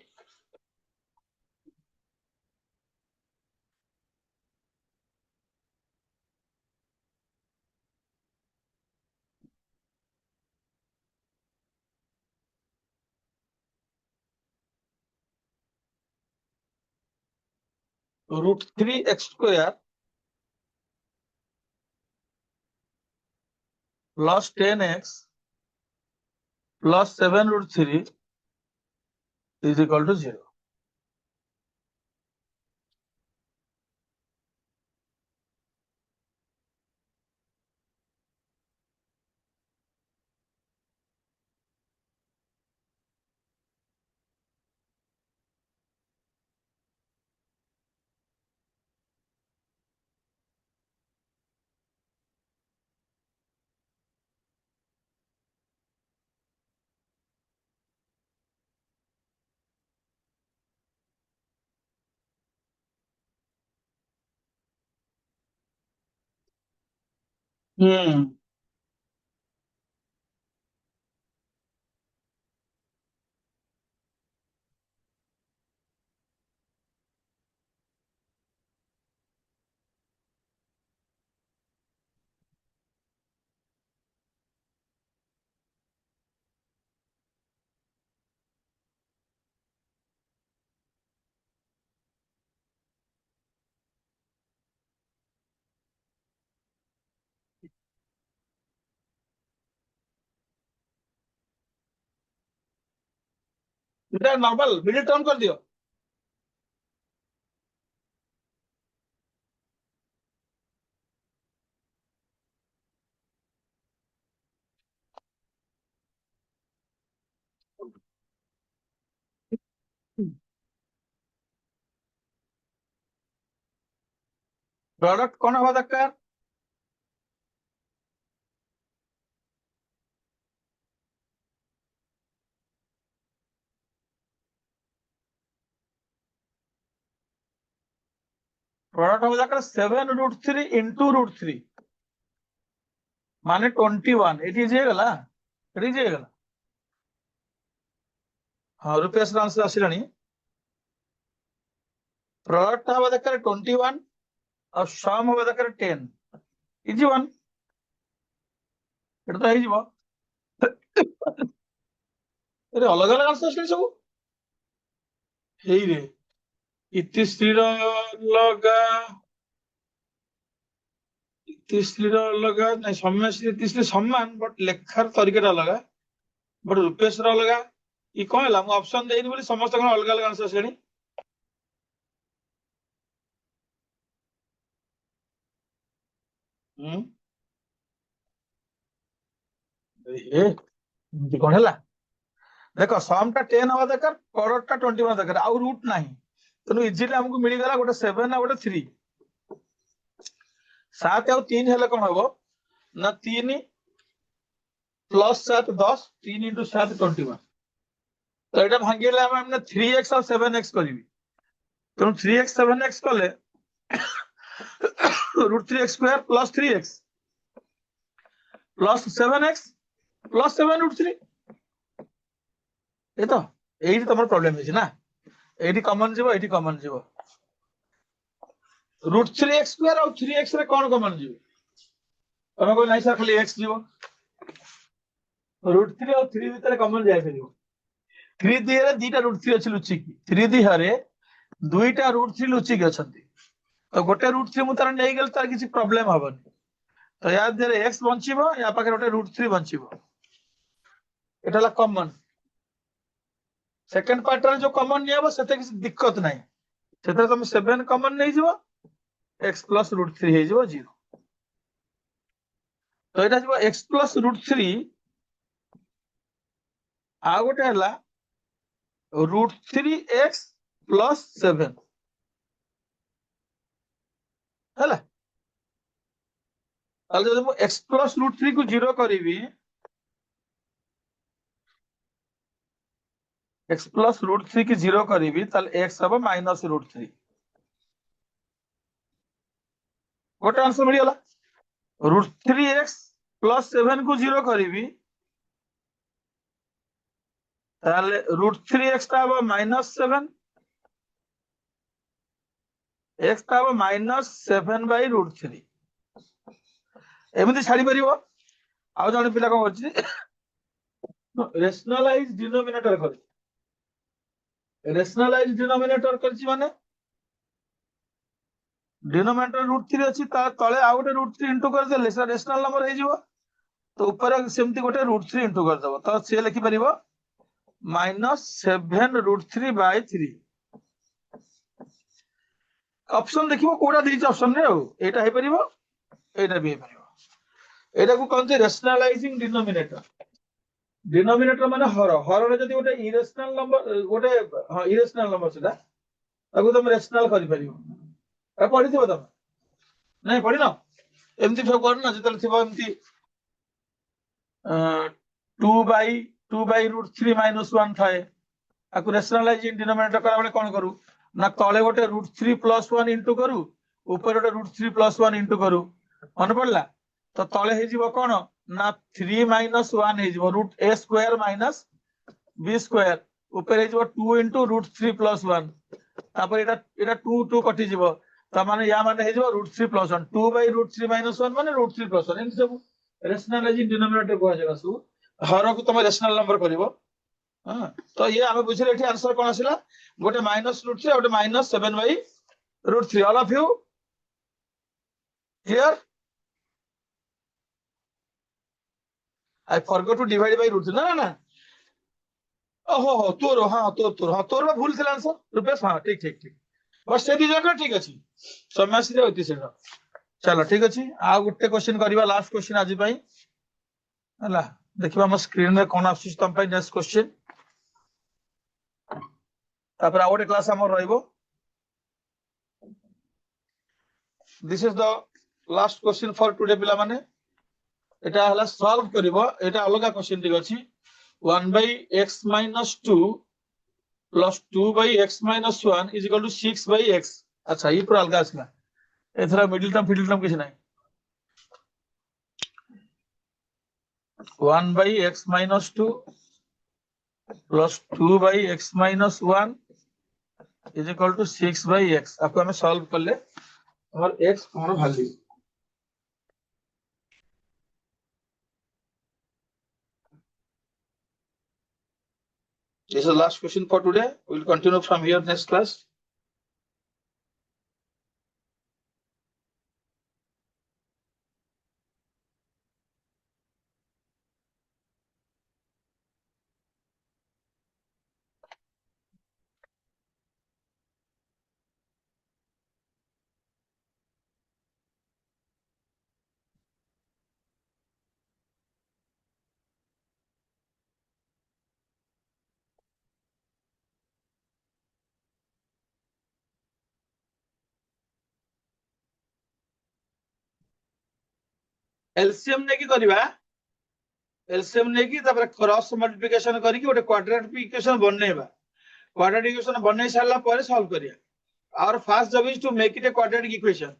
root 3x square plus 10x plus 7 root 3 is equal to 0 hmm এটা নরমাল মিডিল টার্ম कर दियो प्रोडक्ट कौन हवा दरकार प्रोडक्ट हवा दरकार 7 रूट 3 इनटू रूट 3 माने 21 एटी जे गला एटी जे गला हां रुपीस आंसर आसिलानी प्रोडक्ट हवा दरकार 21 और सम हवा दरकार 10 इजी वन एटा तो हे जीवो अरे अलग अलग आंसर आसिले सब हेई रे इतिश्री रो लगा इतिश्री रो लगा नहीं सम्यश्री इतिश्री समान बट लेखार तरीका अलग बट रुपेश रो लगा ई कोन हला मु ऑप्शन देइनी बोली समस्त कोन अलग अलग आंसर आसिलेनी हम्म ए कोन हला देखो सम टा 10 हवा दरकार प्रोडक्ट टा 21 दरकार आउ रूट नाही तनु इजीली हमको मिली गला गोटे 7 आ गोटे 3 7 और 3 हेले कोन हबो ना 3 प्लस 7 10 3 into 7 21 तो एटा भांगीले हमने 3x और 7x करिवि तनु 3x 7x कले root 3x square plus 3x plus 7x plus 7 root 3 ए तो एही तमर प्रॉब्लम है ना एही कॉमन जीवो एही कॉमन जीवो रूट 3x स्क्वायर और 3x रे कोन कॉमन जीवो तमे को नहीं सर खाली x जीवो रूट 3 और 3 भीतर कॉमन जाय परिवो 3 दिहरे दीटा रूट 3 अछि लुचि की 3 दिहरे दुईटा रूट 3 लुचि की अछंती तो गोटे रूट 3 मु तार नै गेल तार किछि प्रॉब्लम हबनी तो या देरे x बंचिबो या पाखे गोटे रूट 3 बंचिबो एटा ला कॉमन सेकंड पार्ट रे जो कॉमन निया से किसी दिक्कत नहीं से तुम 7 कॉमन नहीं जीवो x प्लस रूट 3 हे जीवो 0 तो एटा जीवो x प्लस रूट 3 आ गोटे हला रूट 3x प्लस 7 हला ताले जब मु x प्लस रूट 3 को 0 करीबी x प्लस रूट 3 की 0 करीबी ताले x हबो माइनस रूट 3 गोटे आंसर मिल गला रूट 3x प्लस 7 को 0 करीबी ताले रूट 3x ता हबो माइनस 7 x ता हबो माइनस 7 बाय रूट 3 एमती छाड़ी परिबो आ जने पिला कोन करछि रेशनलाइज डिनोमिनेटर करछि रेशनलाइज डिनोमिनेटर करछि माने डिनोमिनेटर रूट 3 अछि ता तळे आ गोटे रूट 3 इनटू कर देले से रेशनल नंबर हे जिवो तो ऊपर सेमती गोटे रूट 3 इनटू कर दबो तो से लिखि परिबो माइनस 7 रूट 3 बाय 3 ऑप्शन देखिबो कोडा देछि ऑप्शन रे एटा हे परिबो एटा भी हे परिबो एटा को कहते रेशनलाइजिंग डिनोमिनेटर डिनोमिनेटर माने हर हर रे जदी गोटे इरेशनल नंबर गोटे हां इरेशनल नंबर सेटा ताको तुम रेशनल करि परिबो ए पढिथिबो तुम नहीं पढिनो एमती सब करना जेतल थिबो एमती 2 बाय रूट 3 माइनस 1 थाए आकु रेशनलाइजिंग डिनोमिनेटर करा बेले कोन करू ना तळे गोटे रूट 3 प्लस 1 इनटू करू ऊपर गोटे रूट 3 प्लस 1 इनटू करू मन पड़ला तो तळे हे जीवो कोन ना 3 माइनस 1 हे जीवो root a square minus b square ऊपर हे जीवो 2 इनटू रूट 3 प्लस 1 तापर एटा 2 2 कटि जीवो त माने या माने हे जीवो root 3 plus 1 2 by root 3 minus 1 माने रूट 3 प्लस 1 एंड सब रेशनलाइजिंग डिनोमिनेटर को जागा सु हर को तुम रेशनल नंबर करिवो हां तो ये हमें बुझले एठी आंसर कोन आसिला गोटे माइनस रूट 3 गोटे minus 7 by root 3 all of you here I forgot to divide by root 3 ना ना ना ओहो हो तोर हां तोर बा भूल थिला आंसर रुपेश हां ठीक ठीक ठीक बस से दी जगह ठीक अछि समस्या रे होती सेटा चलो ठीक अछि आ गुटे क्वेश्चन करबा लास्ट क्वेश्चन आज पई हला देखिबा हम स्क्रीन रे कोन आसी तम पई नेक्स्ट क्वेश्चन तापर आउट क्लास हमर रहइबो this is the last question for today पिला माने एटा हला सॉल्व करबो एटा अलगा क्वेश्चन टिक अछि 1 by x minus 2 plus 2 by x minus 1 is equal to 6 by x अच्छा ये पूरा अलगा आसला एथरा मिडिल टर्म किछ नाही 1 by x minus 2 plus 2 by x minus 1 is equal to 6 by x आपको हमें सॉल्व कर ले और x cone value This is the last question for today. We will continue from here next class. LCM ने की करबा LCM ने की तापर क्रॉस मल्टीप्लिकेशन करी कि गोटे क्वाड्रेटिक इक्वेशन बनेबा क्वाड्रेटिक इक्वेशन बनै सारला परे सॉल्व करिया और first job is to make it a quadratic equation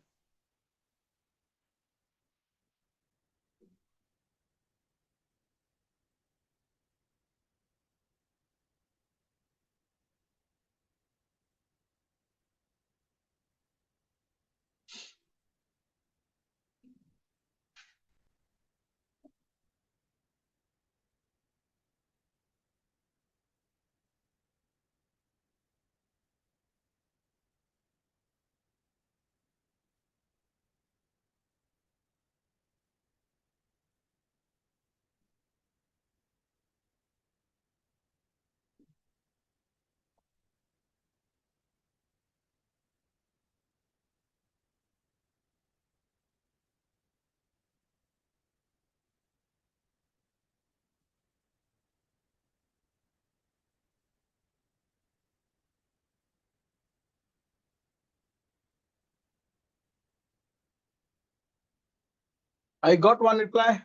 I got one reply.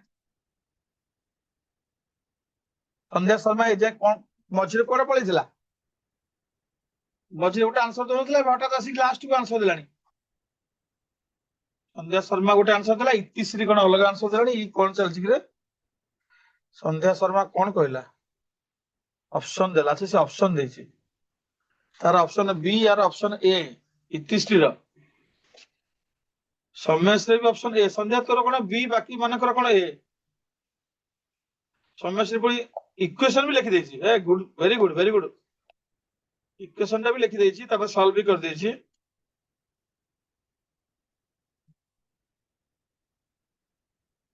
Sandhya Sharma ए जाए कोन मझिरे कोडा पळिथिला मझिरे गोटे आंसर दउनथला हठात आसी लास्ट को आंसर देलानी संध्या शर्मा गोटे आंसर देला इतिश्री कोन अलग आंसर देलानी ई कोन चलछि कि रे संध्या शर्मा कोन कहला ऑप्शन देला से ऑप्शन देछि तार ऑप्शन बी यार ऑप्शन ए इतिश्री रो सौम्यश्री भी ऑप्शन ए संध्या तोर कोन बी बाकी माने कर कोन ए सौम्यश्री पुणी इक्वेशन भी लिखि देछि a good very good equation टा भी लिखि देछि तब सॉल्व भी कर देछि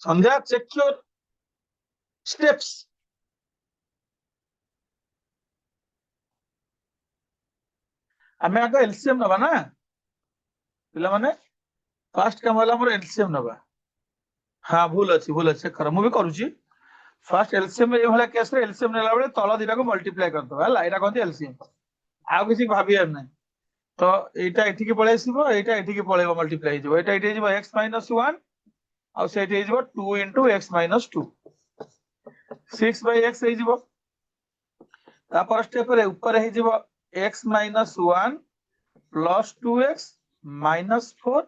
संध्या चेक योर स्टेप्स आमे आगे एलसीएम नबा ना पिला माने फर्स्ट काम होला मोर एलसीएम नबा हां भूल अछि कर मु भी करूची फर्स्ट एलसीएम ए भला केस रे एलसीएम नेला बेले तळ दिटा को मल्टीप्लाई कर दो हला एटा कहते एलसीएम आ किसी भाबियार नै तो एटा एठी के पळे आसीबो एटा एठी के पळेबो मल्टीप्लाई हिजो एटा एठी हिजो x - 1 आ सेठी हिजो 2 * x - 2 6/x हिजो तापर स्टेप रे ऊपर हिजो x - 1 + 2x - 4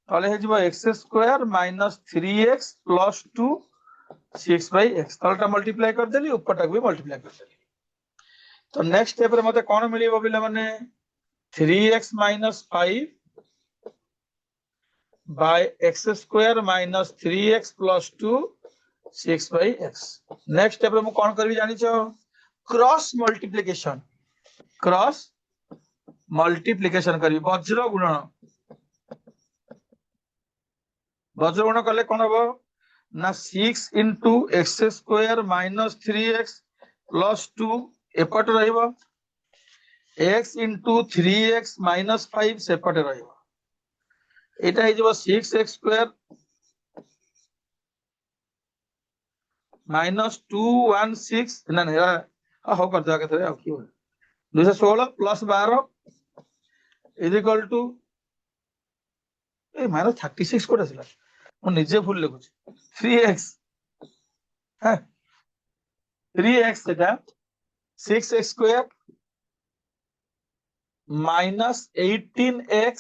तले हिजो x² - 3x + 2 6/x तलटा मल्टीप्लाई कर देली ऊपरटा भी मल्टीप्लाई कर देली तो नेक्स्ट स्टेप रे मते कोन मिलिबो बिला माने 3x - 5 by x² - 3x + 2 6/x next step रे मु कोन करबी जानि छ क्रॉस मल्टीप्लिकेशन करबी वज्र गुणन कले कोन हबो ना 6 * x² - 3x + 2 एपट रहिबो x * 3x - 5 सेपट रहिबो एटा हिजो 6x² - 216 ना ना हो कर दो के आ की 216 + 12 = ए -36 कोड आसिला मु निजे भूल लिखुछ 3x हां 3x सेटा 6x² - 18x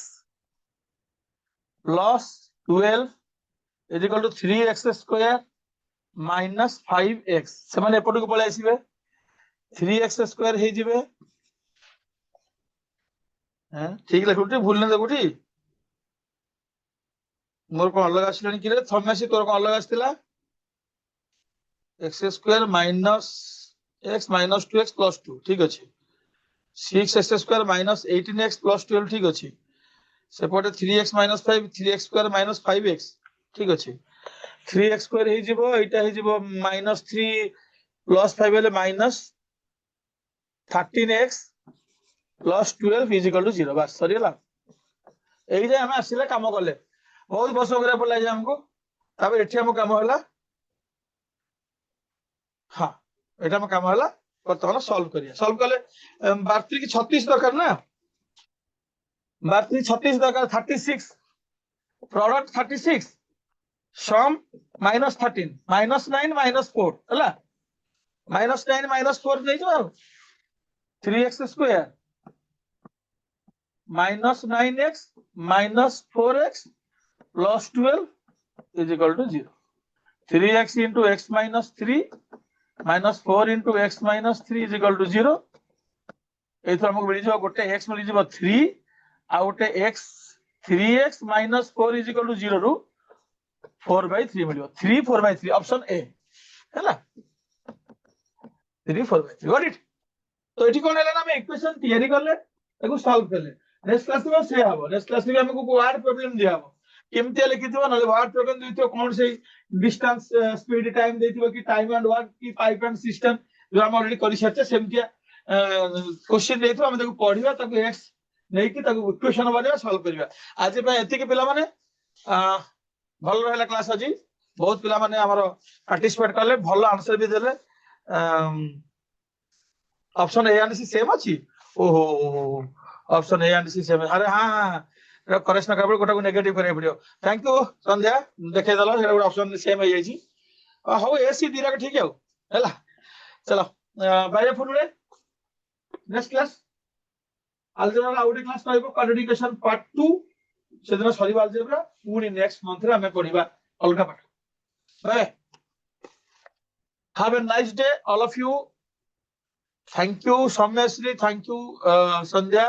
+ 12 = 3x² - 5x से माने एपट को पळे आसीबे 3x² हे जिवे हैं ठीक लिखुटी भूल न देखुटी मोर को अलग आसिलानी कि रे थमेसी तोर को अलग आस्तिला x² - x - 2x + 2 ठीक अछि 6x² - 18x + 12 ठीक अछि सेपटे 3x - 5 3x² - 5x ठीक अछि 3x² हे जिवो एटा हे जिवो -3 + 5 हेले -13x + 12 = 0 बस सरीला एई जे हम आसिले काम करले बहुत वर्ष करे पड़ला जे हमको तब एठी हम काम होला हां एटा हम काम होला वर्तमान सॉल्व करिया सॉल्व कले 12 की 36 दरकार ना 12 36 दरकार 36 प्रोडक्ट 36 सम -13 -9 -4 हला -9 -4 नै जो 3x² -9x -4x + 12 = 0 3x * x - 3 -4 * x - 3 = 0 एथर हमको मिल जो गोटे x मिल जो 3 आ गोटे x 3x - 4 = 0 रु 4/3 मिलियो 3 4/3 ऑप्शन ए हैला 3 4/3 गॉट इट तो एठी कोन हैला ना हम इक्वेशन तैयारी करले एको सॉल्व करले नेक्स्ट क्लास में से हबो नेक्स्ट क्लास में हमको वर्ड प्रॉब्लम दिया हबो केमते लिखिथिबो न वर्ड प्रॉब्लम दिथिबो कोन से डिस्टेंस स्पीड टाइम देथिबो कि टाइम एंड वर्क की पाइप एंड सिस्टम जो हम ऑलरेडी करि सच्चे सेमतिया क्वेश्चन देथिबो हम देखो पढिबा ताको एक्स नै कि ताको इक्वेशन बनेबा सॉल्व करिबा आज पे एति के पिला माने भल रहला क्लास আজি बहुत पिला माने हमर पार्टिसिपेट करले भल आंसर भी देले option A and C same अछि ओहो option A and C same अरे हां करेक्शन कर गोटा को नेगेटिव करिया पड़ियो थैंक यू संध्या देखे दलो सेटा गोटे ऑप्शन सेम हो जाई छी हो एसी दिरा ठीक है हैला चलो बाय फुलरे next class algebra out class कहबो क्वाड्रेटिकेशन पार्ट 2 सेदिन सरीबा अलजेब्रा पुनी नेक्स्ट मंथ रे हमें पढिबा अलगा पाठ bye have a nice day all of you thank you Soumyashree thank you Sandhya